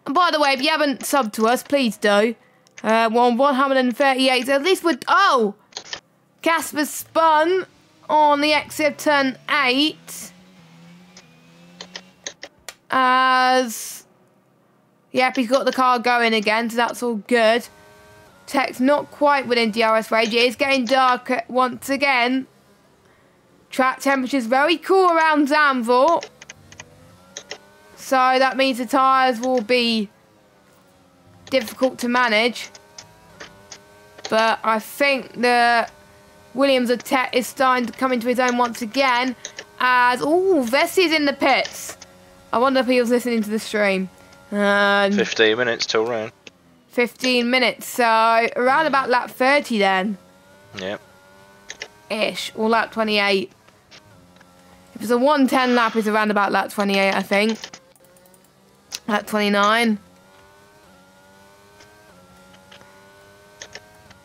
by the way, if you haven't subbed to us, please do. 138. So at least we're... Oh! Casper spun on the exit of turn 8. As... Yep, he's got the car going again, so that's all good. Tech's not quite within DRS range. It is getting dark once again. Track temperature's very cool around Zandvoort. So that means the tyres will be difficult to manage. But I think the Williams of Tech is starting to come into his own once again. As, Vessie's in the pits. I wonder if he was listening to the stream. 15 minutes till rain. 15 minutes, so around about lap 30 then. Yep. Ish, or lap 28. If it's a 110 lap, it's around about lap 28, I think. Lap 29.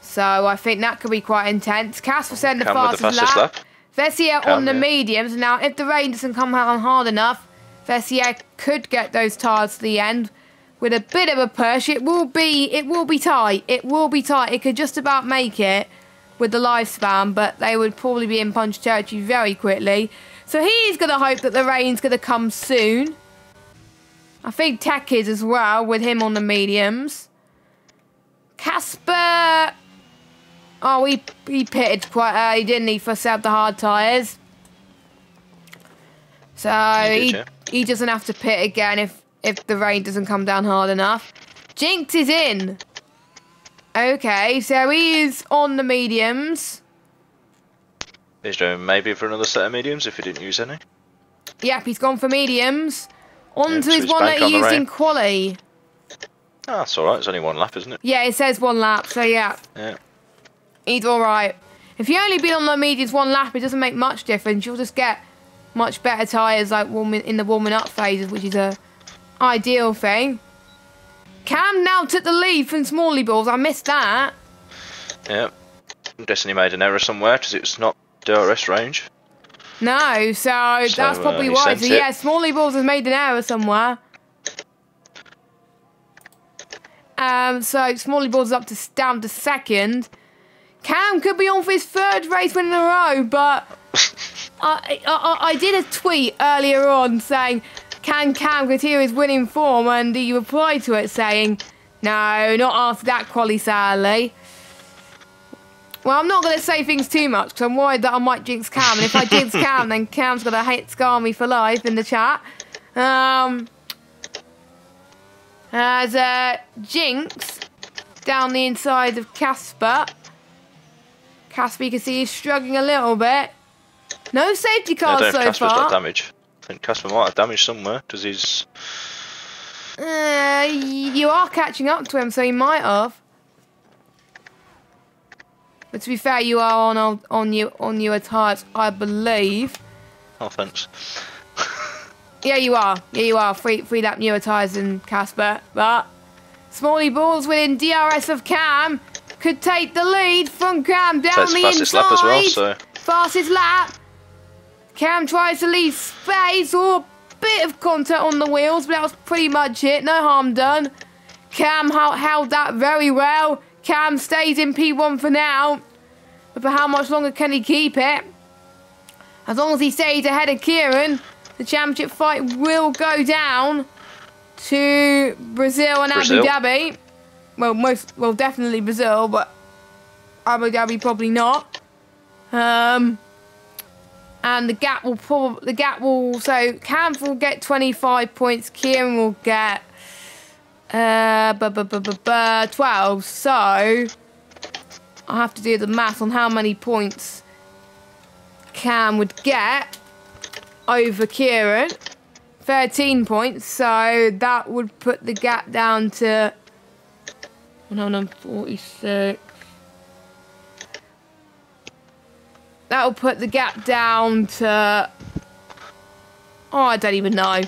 So I think that could be quite intense. Casper said the fastest lap. Vessier on the mediums. Now, if the rain doesn't come on hard enough, Vessier could get those tyres to the end with a bit of a push. It will be tight. It will be tight. It could just about make it with the lifespan, but they would probably be in punch territory very quickly. So he's going to hope that the rain's going to come soon. I think Tech is as well, with him on the mediums. Casper... Oh, he pitted quite early, didn't he, for sub the hard tyres. So he doesn't have to pit again if the rain doesn't come down hard enough. Jinx is in. Okay, so he's on the mediums. He's doing maybe for another set of mediums if he didn't use any. Yep, he's gone for mediums. On to his one that he used in quali. Oh, that's alright, it's only one lap, isn't it? Yeah, it says one lap, so yeah. Yeah. He's alright. If you only been on the mediums one lap, it doesn't make much difference. You'll just get much better tyres like in the warming up phases, which is a ideal thing. Cam now took the lead from Smalley Balls. I missed that. Yeah. I'm guessing he made an error somewhere because it's not DRS range. No, so that's probably why. So yeah, Smalley Balls has made an error somewhere. So Smalley Balls is up to down to second. Cam could be on for his third race win in a row, but I did a tweet earlier on saying, can Cam continue his winning form? And he replied to it saying, no, not after that quali, sadly. Well, I'm not going to say things too much because I'm worried that I might jinx Cam. And if I jinx Cam, then Cam's going to scar me for life in the chat. As Jinx down the inside of Casper. Casper, you can see he's struggling a little bit. No safety cars so Casper's far. got damage. I think Casper might have damage somewhere because he's... You are catching up to him, so he might have. But to be fair, you are on your tyres, I believe. Oh, thanks. Yeah, you are. Yeah, you are. Free lap newer tyres than Casper. But Smalley Balls within DRS of Cam could take the lead from Cam down the fastest inside. Lap as well, so. Fastest lap. Cam tries to leave space or a bit of contact on the wheels, but that was pretty much it. No harm done. Cam held that very well. Cam stays in P1 for now. But for how much longer can he keep it? As long as he stays ahead of Kieran, the championship fight will go down to Brazil and Abu Dhabi. Well, definitely Brazil, but Abu Dhabi probably not. And the gap will so Cam will get 25 points, Kieran will get 12. So I have to do the math on how many points Cam would get over Kieran. 13 points, so that would put the gap down to 146. That will put the gap down to... Oh, I don't even know.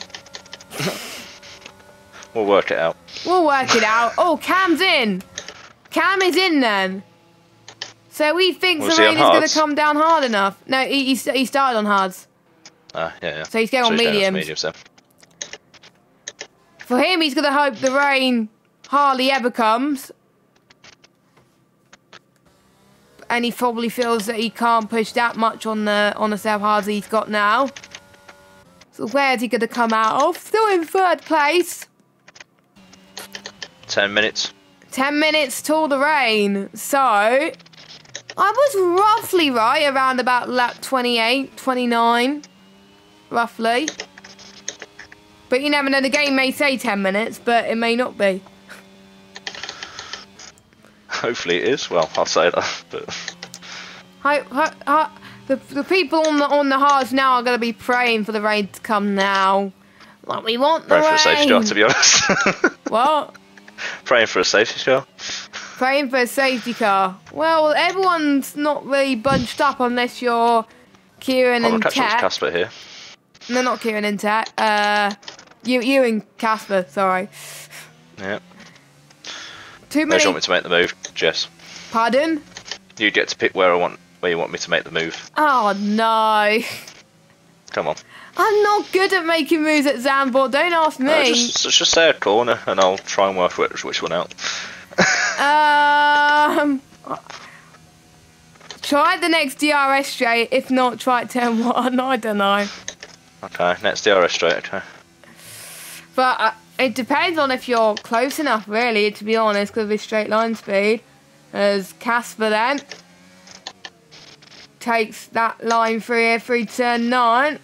We'll work it out. We'll work it out. Oh, Cam's in. Cam is in then. So he thinks the rain is going to come down hard enough. No, he started on hards. Yeah. So he's going on mediums. Then. For him, he's going to hope the rain hardly ever comes. And he probably feels that he can't push that much on the set of hards he's got now. So where's he going to come out of? Still in third place. 10 minutes. 10 minutes till the rain. So I was roughly right around about lap 28, 29, roughly. But you never know, the game may say 10 minutes, but it may not be. Hopefully it is. Well, I'll say that. But the people on the hards now are going to be praying for the rain to come now. Like, we want the rain. Praying for a safety car, to be honest. What? Praying for a safety car. Praying for a safety car. Well, everyone's not really bunched up unless you're Kieran and Tet. Casper here. No, not Kieran and Tet. You and Casper, sorry. Yeah. Too many. Where do you want me to make the move, Jess? Pardon? You get to pick where you want me to make the move. Oh no. Come on. I'm not good at making moves at Zambot, don't ask me. Just say a corner and I'll try and work which one out. Try the next DRS straight, if not try turn 1, I don't know. Okay, next DRS straight, okay. But it depends on if you're close enough, really, to be honest, because of his straight line speed. As Casper then takes that line through here through turn 9.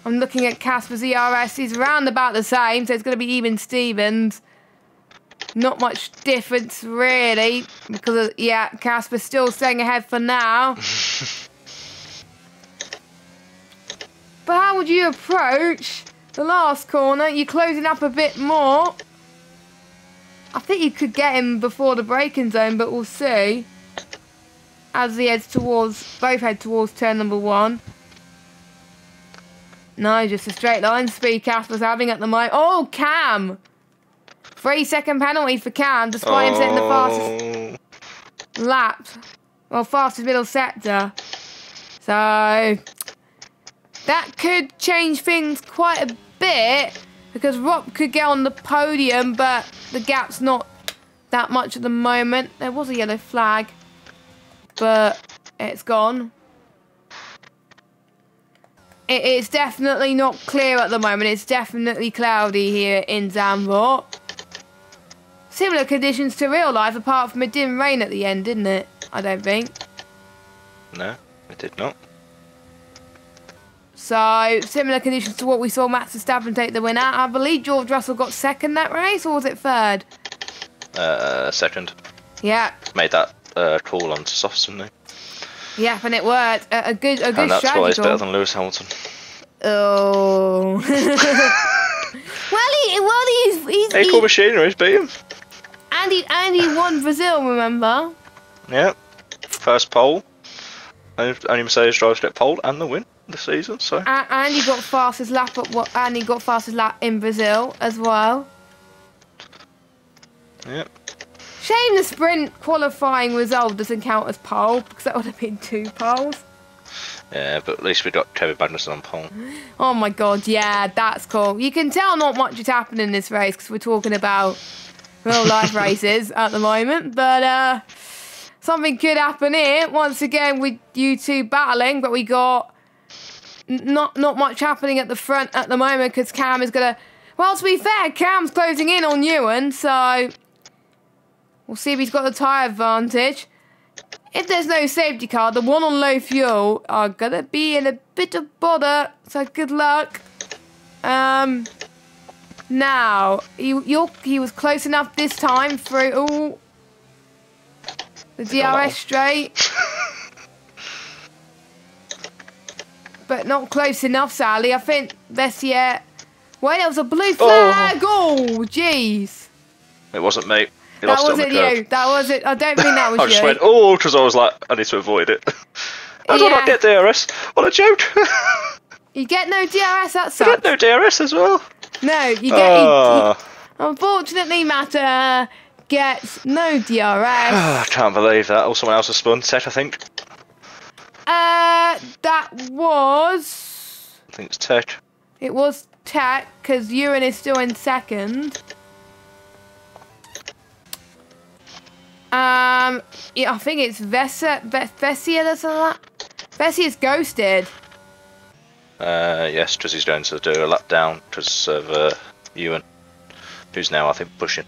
I'm looking at Casper's ERS. He's around about the same, so it's going to be even Stevens. Not much difference, really, because, yeah, Casper's still staying ahead for now. But how would you approach the last corner? You're closing up a bit more. I think you could get him before the braking zone, but we'll see. As he heads towards, both head towards turn number 1. No, just a straight line speed Casper's having at the moment. Oh, Cam! 3-second penalty for Cam, despite him setting the fastest lap. Well, fastest middle sector. So that could change things quite a bit, because Rob could get on the podium, but the gap's not that much at the moment. There was a yellow flag, but it's gone. It's definitely not clear at the moment. It's definitely cloudy here in Zandvoort. Similar conditions to real life, apart from it didn't rain at the end, didn't it? I don't think. No, it did not. So, similar conditions to what we saw Max Verstappen take the win at. I believe George Russell got second that race, or was it third? Second. Yeah. Made that call on softs, didn't he? Yeah, and it worked. A good strategy. And that's why he's better than Lewis Hamilton. Oh. He's Equal machinery's beat him. And he won Brazil, remember? Yeah. First pole. Only Mercedes drivers get pole and the win this season. So. And he got fastest lap and he got fastest lap in Brazil as well. Yep. Shame the sprint qualifying result doesn't count as pole, because that would have been 2 poles. Yeah, but at least we got Kevin Magnussen on pole. Oh my god, yeah, that's cool. You can tell not much is happening in this race, because we're talking about real life races at the moment. But something could happen here. Once again, with you two battling, but we got not much happening at the front at the moment, because Cam is going to Well, to be fair, Cam's closing in on Ewan, so we'll see if he's got the tyre advantage. If there's no safety car, the one on low fuel are going to be in a bit of bother, so good luck. Now, he was close enough this time through the DRS straight. But not close enough, Sally. I think Vessier... Wait, there was a blue flag! Oh, jeez. It wasn't me. That wasn't you. That wasn't... I don't think that was you. I just went, oh, because I was like, I need to avoid it. How do I not get DRS? What a joke. You get no DRS, that's I get no DRS as well. No, you get... Unfortunately, Matter gets no DRS. I can't believe that. Oh, someone else has spun. Tech, I think. That was... I think it's Tech. It was Tech, because Ewan is still in second. Yeah, I think it's Vessier that's a lap. Vessier's ghosted. Yes, because he's going to do a lap down because of Ewan, who's now, I think, pushing.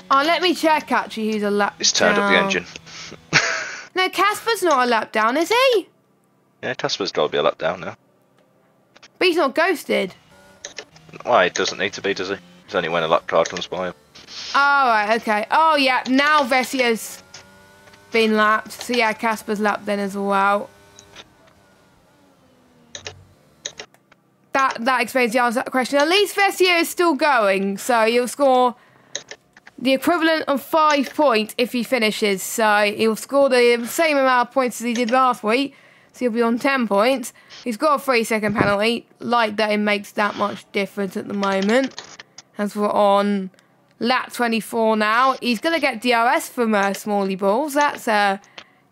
Oh, let me check, actually, who's a lap down. He's turned up the engine. No, Casper's not a lap down, is he? Yeah, Casper's got to be a lap down now. But he's not ghosted. Why, he doesn't need to be, does he? It's only when a lap car comes by him. Oh, right, okay. Oh, yeah, now Vessier's been lapped. So, yeah, Casper's lapped then as well. That explains the answer to that question. At least Vessier is still going, so he'll score the equivalent of 5 points if he finishes. So he'll score the same amount of points as he did last week, so he'll be on 10 points. He's got a 3-second penalty. Like that, it makes that much difference at the moment. As we're on lap 24 now, he's going to get DRS from Smalley Balls. That's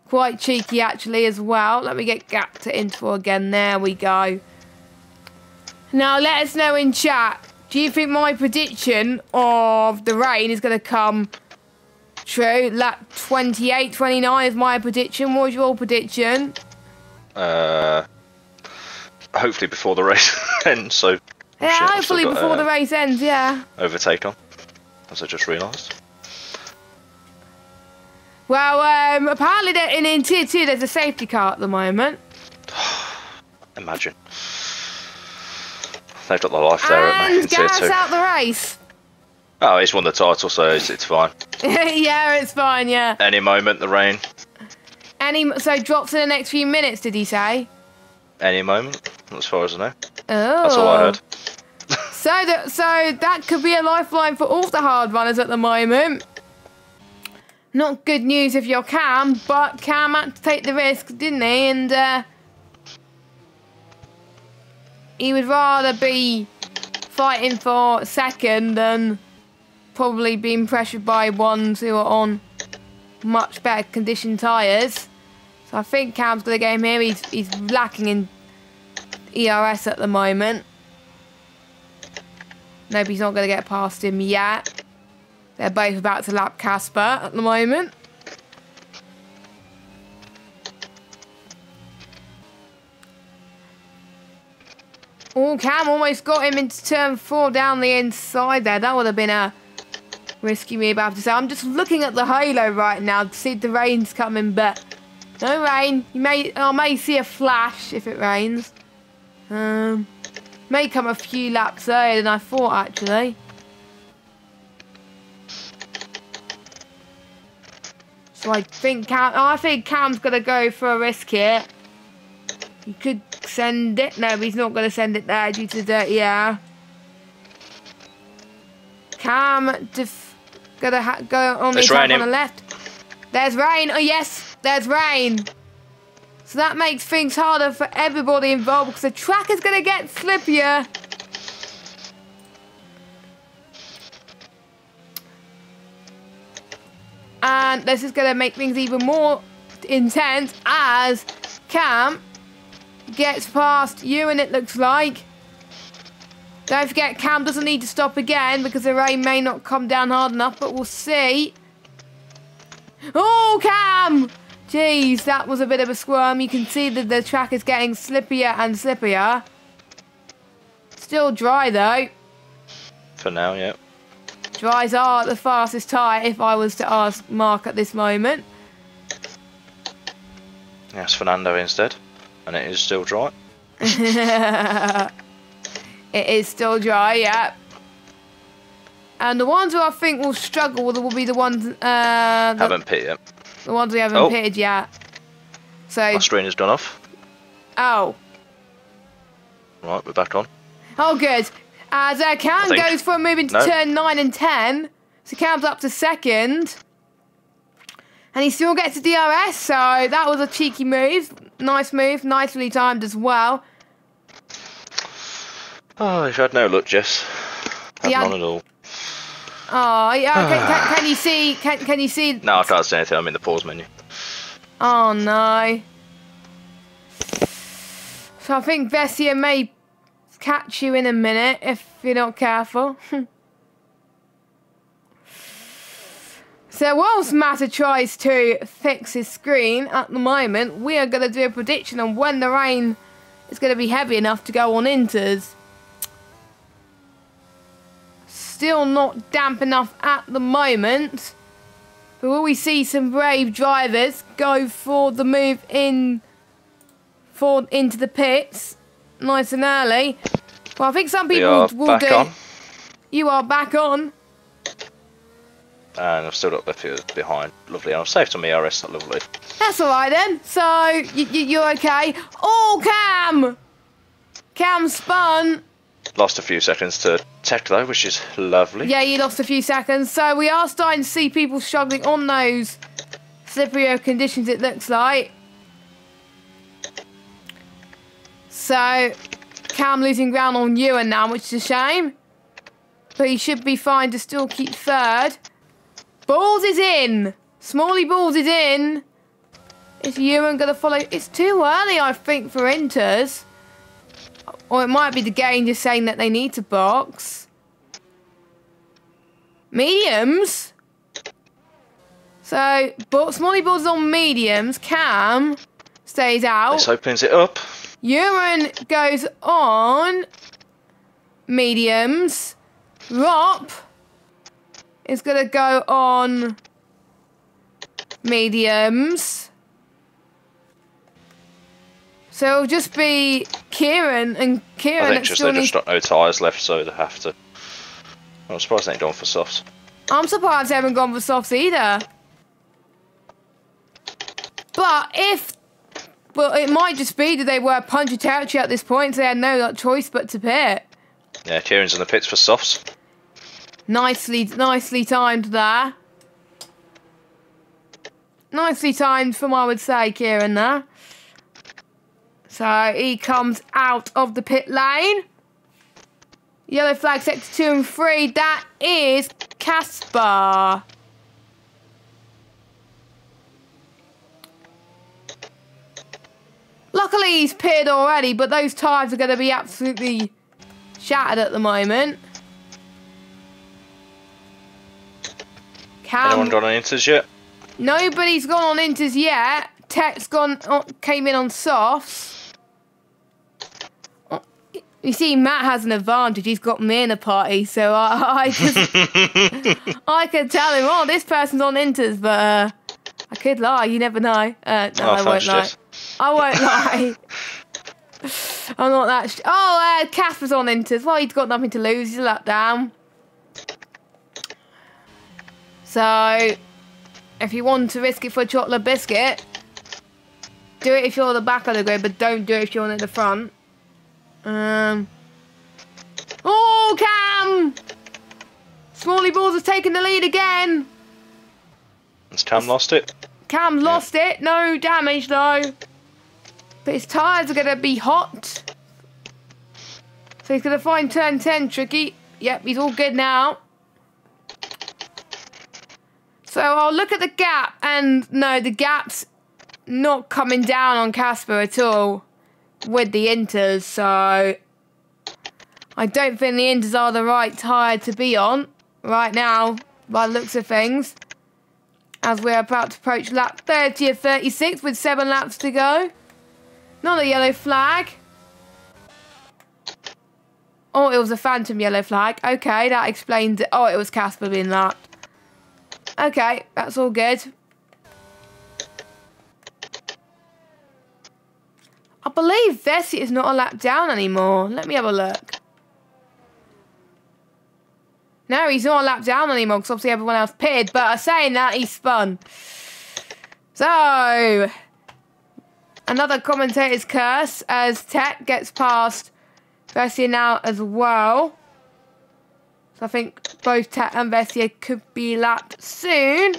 quite cheeky, actually, as well. Let me get gap to interval again. There we go. Now, let us know in chat, do you think my prediction of the rain is going to come true? Lap 28, 29 is my prediction. What was your prediction? Hopefully before the race ends, so... Yeah, hopefully before the race ends, yeah. Overtake on, as I just realised. Well, apparently in Tier 2 there's a safety car at the moment. Imagine. They've got the life there, haven't they? And Gareth's out the race. Oh, he's won the title, so it's fine. Yeah, it's fine, yeah. Any moment, the rain. So drops in the next few minutes, did he say? Any moment, as far as I know. Oh. That's all I heard. So that could be a lifeline for all the hard runners at the moment. Not good news if you're Cam, but Cam had to take the risk, didn't he? And he would rather be fighting for second than probably being pressured by ones who are on much better conditioned tyres. So I think Cam's got a game here. He's lacking in ERS at the moment. Nope, he's not going to get past him yet. They're both about to lap Casper at the moment. Oh, Cam almost got him into turn 4 down the inside there. That would have been a risky move, I have to say. I'm just looking at the halo right now to see if the rain's coming, but no rain. I may see a flash if it rains. May come a few laps earlier than I thought, actually. So I think Cam's going to go for a risk here. He could send it. No, he's not going to send it there due to dirty air. Cam going to go on the attack on the left. There's rain. Oh, yes, there's rain. So that makes things harder for everybody involved because the track is going to get slippier. And this is going to make things even more intense as Cam gets past Ewan, it looks like. Don't forget, Cam doesn't need to stop again because the rain may not come down hard enough, but we'll see. Oh, Cam! Jeez, that was a bit of a squirm. You can see that the track is getting slippier and slippier. Still dry, though. for now, yeah. Dries are the fastest tyre if I was to ask Mark at this moment. Yes, Fernando instead. And it is still dry. It is still dry, yeah. And the ones who I think will struggle will be the ones... haven't pit yet. The ones we haven't pitted yet. So... Our screen has gone off. Oh. Right, we're back on. Oh, good. As Cam goes from moving to turn 9 and 10. So Cam's up to second. And he still gets a DRS, so that was a cheeky move. Nice move, nicely timed as well. Oh, you've had no luck, Jess. None at all. Oh, yeah. Can you see? Can you see? No, I can't see anything. I'm in the pause menu. Oh no. So I think Vessia may catch you in a minute if you're not careful. So whilst Matter tries to fix his screen at the moment, we are going to do a prediction on when the rain is going to be heavy enough to go on inters. Still not damp enough at the moment. But will we see some brave drivers go for the move into the pits nice and early? Well, I think some people will do. On. You are back on. And I've still got Left Field behind. Lovely. I'm safe on my ERS, not lovely. That's alright then. So, you're okay. Oh, Cam! Cam spun. Lost a few seconds to tech though, which is lovely. Yeah, you lost a few seconds. So, we are starting to see people struggling on those slipperier conditions, it looks like. So, Cam losing ground on Ewan now, which is a shame. But he should be fine to still keep third. Balls is in. Smalley Balls is in. Is Ewan going to follow? It's too early, I think, for inters. Or it might be the game just saying that they need to box. Mediums. So, Smalley Balls is on mediums. Cam stays out. This opens it up. Ewan goes on mediums. Rop is going to go on mediums. So it'll just be Kieran and Kieran. I think they just got no tyres left, so they have to. I'm surprised they ain't gone for softs. I'm surprised they haven't gone for softs either. But it might just be that they were punchy territory at this point, so they had no choice but to pit. Yeah, Kieran's in the pits for softs. Nicely timed there. Nicely timed from, I would say, Kieran there. So he comes out of the pit lane. Yellow flag sector 2 and 3. That is Casper. Luckily he's pitted already, but those tyres are going to be absolutely shattered at the moment. Anyone gone on inters yet? Nobody's gone on inters yet. Tech's came in on softs. You see, Matt has an advantage. He's got me in a party, so I could tell him, oh, this person's on inters, but I could lie. You never know. No, I won't lie. I won't lie. I'm not that. Casper's on inters. Well, he's got nothing to lose. He's a lap down. So, if you want to risk it for a chocolate biscuit, do it if you're on the back of the grid, but don't do it if you're on the front. Oh, Cam! Smalley Balls has taken the lead again. Has Cam lost it? Cam lost it. No damage, though. But his tyres are going to be hot. So he's going to find turn 10 tricky. Yep, he's all good now. So I'll look at the gap, and no, the gap's not coming down on Casper at all with the inters, so I don't think the inters are the right tyre to be on right now, by the looks of things, as we're about to approach lap 30 of 36 with 7 laps to go. Not a yellow flag. Oh, it was a phantom yellow flag. Okay, that explains it. Oh, it was Casper being lapped. Okay, that's all good. I believe Vessi is not a lap down anymore. Let me have a look. No, he's not a lap down anymore because obviously everyone else pitted. But saying that, he spun. So, another commentator's curse as Tech gets past Vessi now as well. So I think both Tech and Vessi could be lapped soon.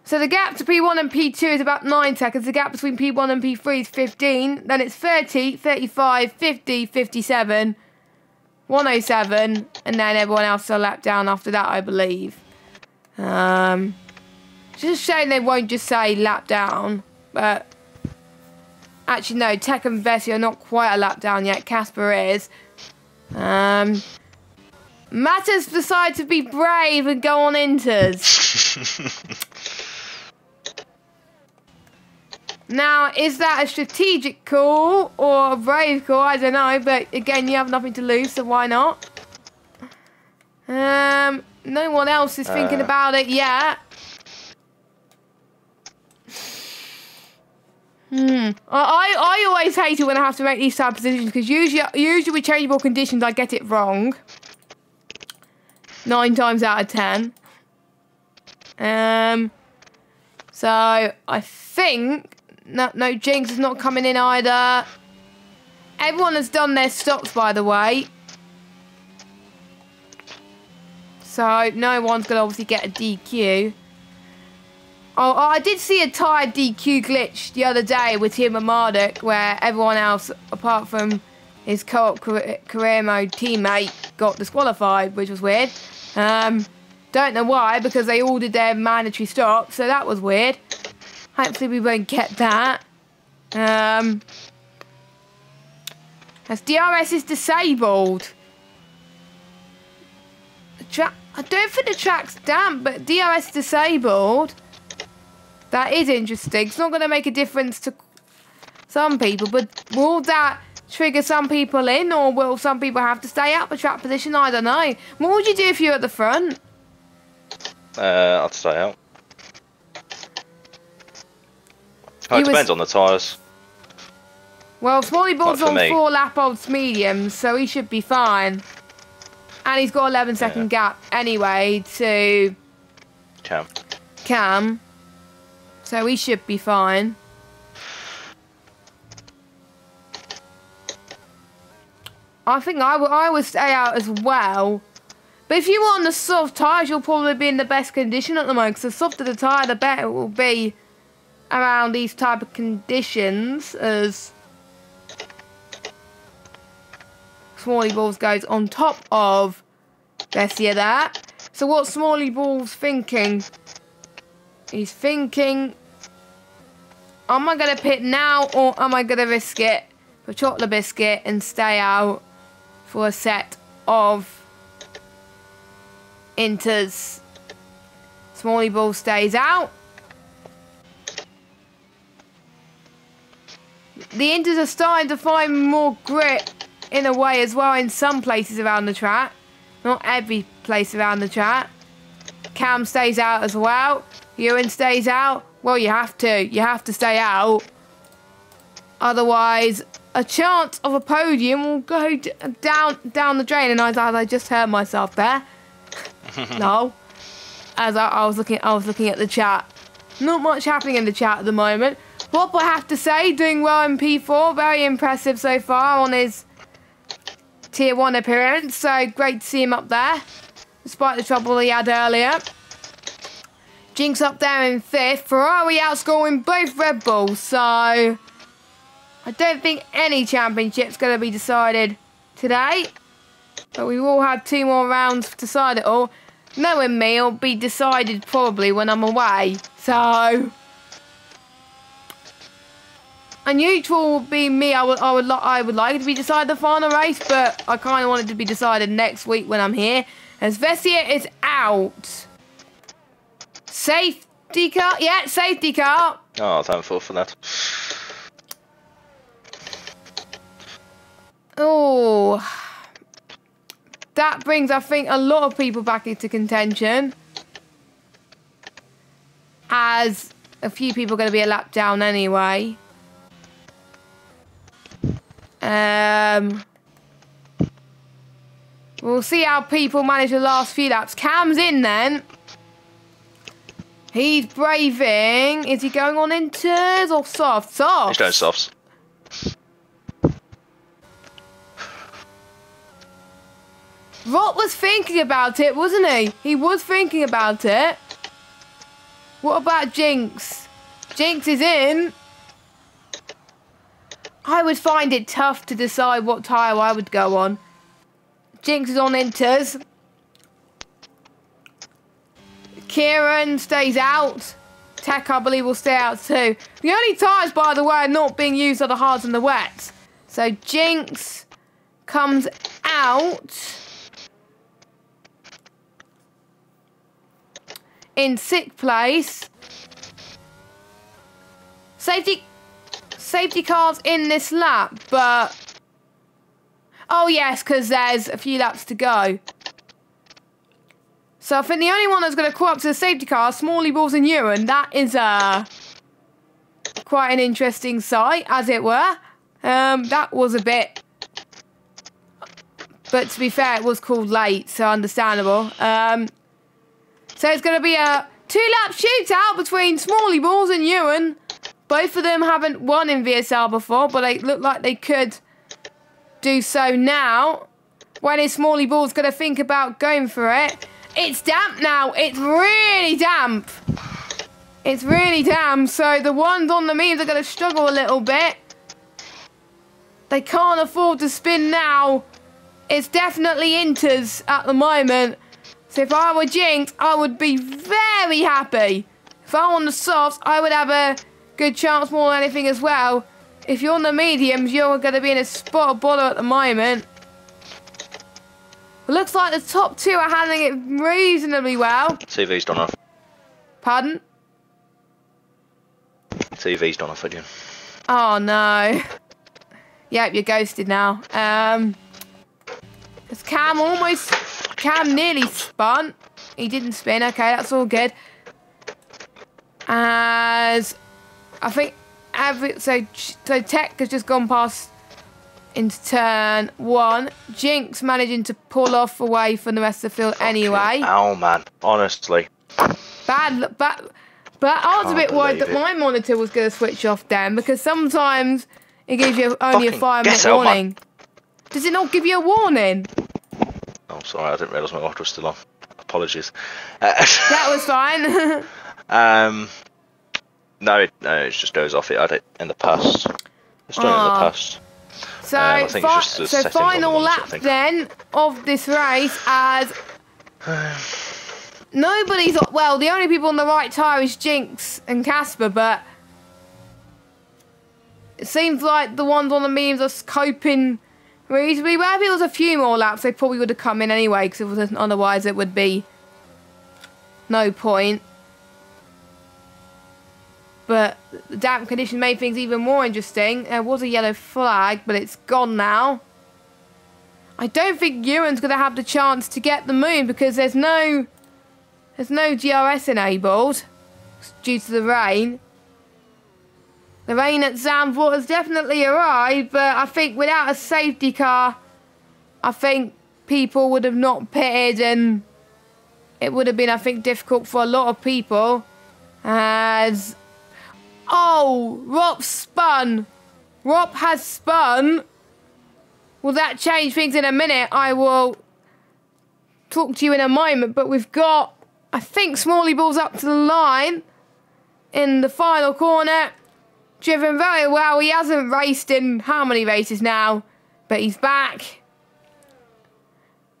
So the gap to P1 and P2 is about 9 seconds. The gap between P1 and P3 is 15. Then it's 30, 35, 50, 57, 107. And then everyone else is a lap down after that, I believe. Just showing they won't just say lap down. But actually, no, Tech and Vessi are not quite a lap down yet. Casper is. Matters decide to be brave and go on inters. Now, is that a strategic call or a brave call? I don't know, but again, you have nothing to lose, so why not? No one else is thinking about it yet. I always hate it when I have to make these type of decisions because usually with changeable conditions I get it wrong. 9 times out of 10. So I think no Jinx is not coming in either. Everyone has done their stops, by the way. So no one's gonna obviously get a DQ. Oh, I did see a tired DQ glitch the other day with him and Marduk, where everyone else, apart from his co-op career mode teammate, got disqualified, which was weird. Don't know why, because they all did their mandatory stop, so that was weird. Hopefully we won't get that. As DRS is disabled. I don't think the track's damp, but DRS disabled. That is interesting. It's not going to make a difference to some people, but will that trigger some people in, or will some people have to stay out for track position? I don't know. What would you do if you're at the front? I'd stay out. It depends on the tyres. Well, Smalley Ball's on 4 lap olds mediums, so he should be fine. And he's got 11-second gap anyway to Cam. So he should be fine. I think I would stay out as well. But if you want the soft tyres, you'll probably be in the best condition at the moment. Because the softer the tyre, the better it will be around these type of conditions. As Smalley Balls goes on top of Vessia there. So what Smalley Balls thinking? He's thinking, am I going to pit now or am I going to risk it for chocolate biscuit and stay out for a set of inters? Smalley Ball stays out. The inters are starting to find more grip in a way as well in some places around the track. Not every place around the track. Cam stays out as well. Ewan stays out. Well, you have to. You have to stay out. Otherwise, a chance of a podium will go down the drain. And I just heard myself there. No. As I was looking at the chat. Not much happening in the chat at the moment. Bob, I have to say, doing well in P4. Very impressive so far on his Tier 1 appearance. So great to see him up there, despite the trouble he had earlier. Jinx up there in 5th. Ferrari outscoring both Red Bulls. So I don't think any championship's going to be decided today. But we will have 2 more rounds to decide it all. Knowing me, it'll be decided probably when I'm away. So unusual would be me. I would like it to be decided the final race, but I kind of want it to be decided next week when I'm here. As Vessia is out. Safety car? Yeah, safety car. Oh, thankful for that. Oh, Well, that brings, I think, a lot of people back into contention. As a few people are going to be a lap down anyway. We'll see how people manage the last few laps. Cam's in then. He's braving. Is he going on inters or soft? Soft. He's going softs. Rob was thinking about it, wasn't he? He was thinking about it. What about Jinx? Jinx is in. I would find it tough to decide what tyre I would go on. Jinx is on inters. Kieran stays out. Tech, I believe, will stay out too. The only tyres, by the way, are not being used are the hards and the wets. So Jinx comes out in 6th place. Safety cars in this lap, but... Oh, yes, because there's a few laps to go. So I think the only one that's going to call up to the safety car, Smalley, Balls and Ewan, that is quite an interesting sight, as it were. That was a bit... But to be fair, it was called late, so understandable. So it's going to be a 2-lap shootout between Smalley, Balls and Ewan. Both of them haven't won in VSL before, but they look like they could do so now. When is Smalley Balls going to think about going for it? It's damp now. It's really damp. It's really damp. So the ones on the memes are going to struggle a little bit. They can't afford to spin now. It's definitely inters at the moment. So if I were Jinx, I would be very happy. If I'm on the softs, I would have a good chance more than anything as well. If you're on the mediums, you're going to be in a spot of bother at the moment. It looks like the top two are handling it reasonably well. TV's done off. Pardon? TV's done off again. Oh no. Yep, you're ghosted now. It's Cam nearly spun. He didn't spin. Okay, that's all good. As I think so Tech has just gone past into turn 1. Jinx managing to pull off away from the rest of the field anyway. Oh man, honestly. Bad, but I was a bit worried that my monitor was going to switch off then, because sometimes it gives you only a 5-minute warning. Does it not give you a warning? Oh, sorry, I didn't realise my watch was still on. Apologies. That was fine. No, it just goes off. It had it in the past. It's done it in the past. So, I think it's just so final lap then of this race, as nobody's... Well, the only people on the right tyre is Jinx and Casper, but it seems like the ones on the memes are coping reasonably well. If it was a few more laps, they probably would have come in anyway, because otherwise it would be no point. But the damp condition made things even more interesting. There was a yellow flag, but it's gone now. I don't think Ewan's going to have the chance to get the moon, because there's no GRS enabled due to the rain. The rain at Zandvoort has definitely arrived, but I think without a safety car, I think people would have not pitted, and it would have been, I think, difficult for a lot of people. As... Oh, Rob spun. Rob has spun. Will that change things in a minute? I will talk to you in a moment, but we've got, I think, Smalley Balls up to the line in the final corner. Driven very well. He hasn't raced in how many races now, but he's back.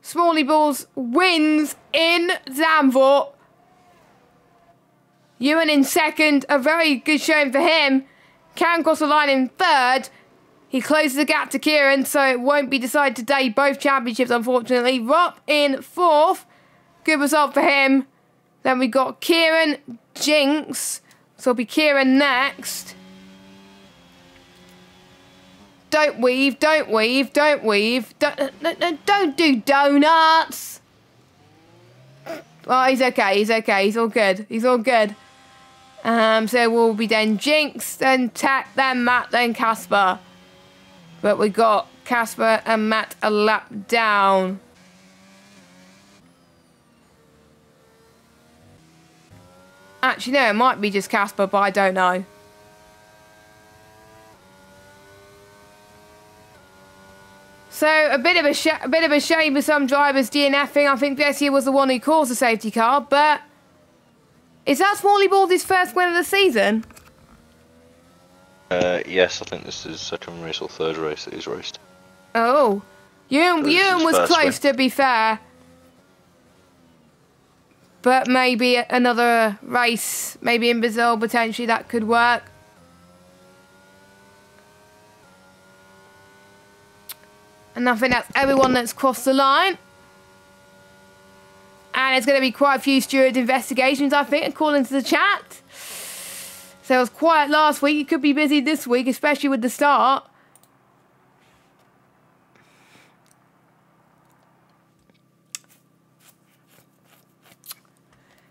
Smalley Balls wins in Zandvoort. Ewan in second, a very good showing for him. Can cross the line in third. He closes the gap to Kieran, so it won't be decided today. Both championships, unfortunately. Rob in fourth. Good result for him. Then we got Kieran, Jinx. So it'll be Kieran next. Don't weave, don't weave, don't weave. Don't do donuts. Oh, he's okay, he's okay, he's all good, he's all good. So we'll be then Jinx, then Tech, then Matt, then Casper. But we got Casper and Matt a lap down. Actually, no, it might be just Casper, but I don't know. So a bit of a shame for some drivers DNFing. I think Bessie was the one who caused the safety car, but is that Smalley Baldy's first win of the season? Yes, I think this is second race or third race that he's raced. Oh, Ewan was close to be fair, but maybe another race, maybe in Brazil potentially that could work. And I think that's everyone that's crossed the line. And it's going to be quite a few steward investigations, I think, according to the chat. So it was quiet last week. It could be busy this week, especially with the start.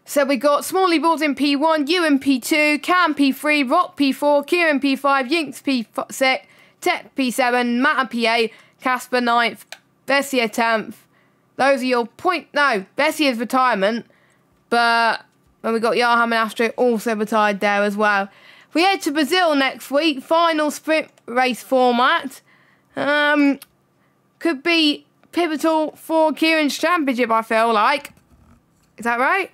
So we got Smalley Balls in P1, Ewan P2, Cam P3, Rock P4, Kieran P5, Yinks P6, Tech P7, Matt P8, Casper 9th, Bessie 10th. Those are your point. No, Bessie is retirement. But when we got Yaham and Astro also retired there as well. We head to Brazil next week. Final sprint race format. Could be pivotal for Kieran's championship, I feel like. Is that right?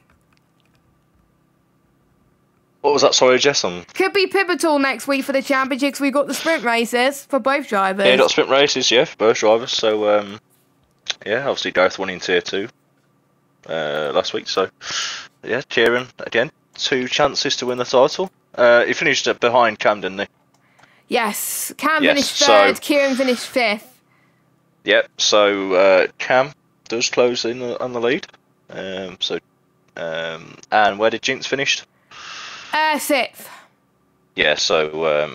What was that? Sorry, Jess. Could be pivotal next week for the championships. We've got the sprint races for both drivers. Yeah, got sprint races, yeah, for both drivers. So, yeah, obviously Gareth won in Tier 2 last week. So, yeah, Kieran, again, 2 chances to win the title. He finished behind Cam, didn't he? Yes, Cam finished 3rd, Kieran finished 5th. Yep, so Cam does close in on the lead. And where did Jinx finish? 6th. Yeah, so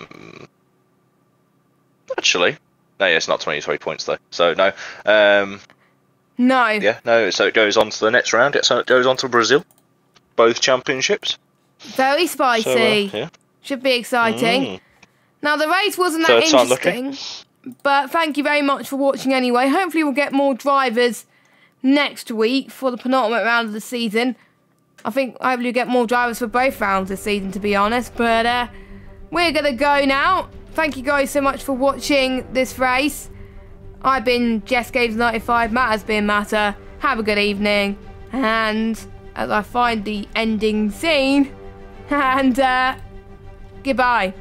actually, no, yeah, it's not 23 points though. So no, no. Yeah, no. So it goes on to the next round. So it goes on to Brazil, both championships. Very spicy. So, yeah. Should be exciting. Now the race wasn't that interesting, but thank you very much for watching anyway. Hopefully we'll get more drivers next week for the penultimate round of the season. I think hopefully we'll get more drivers for both rounds this season, to be honest. But we're going to go now. Thank you guys so much for watching this race. I've been Jess Games 95. Matt has been Matter. Have a good evening. And as I find the ending scene, and goodbye.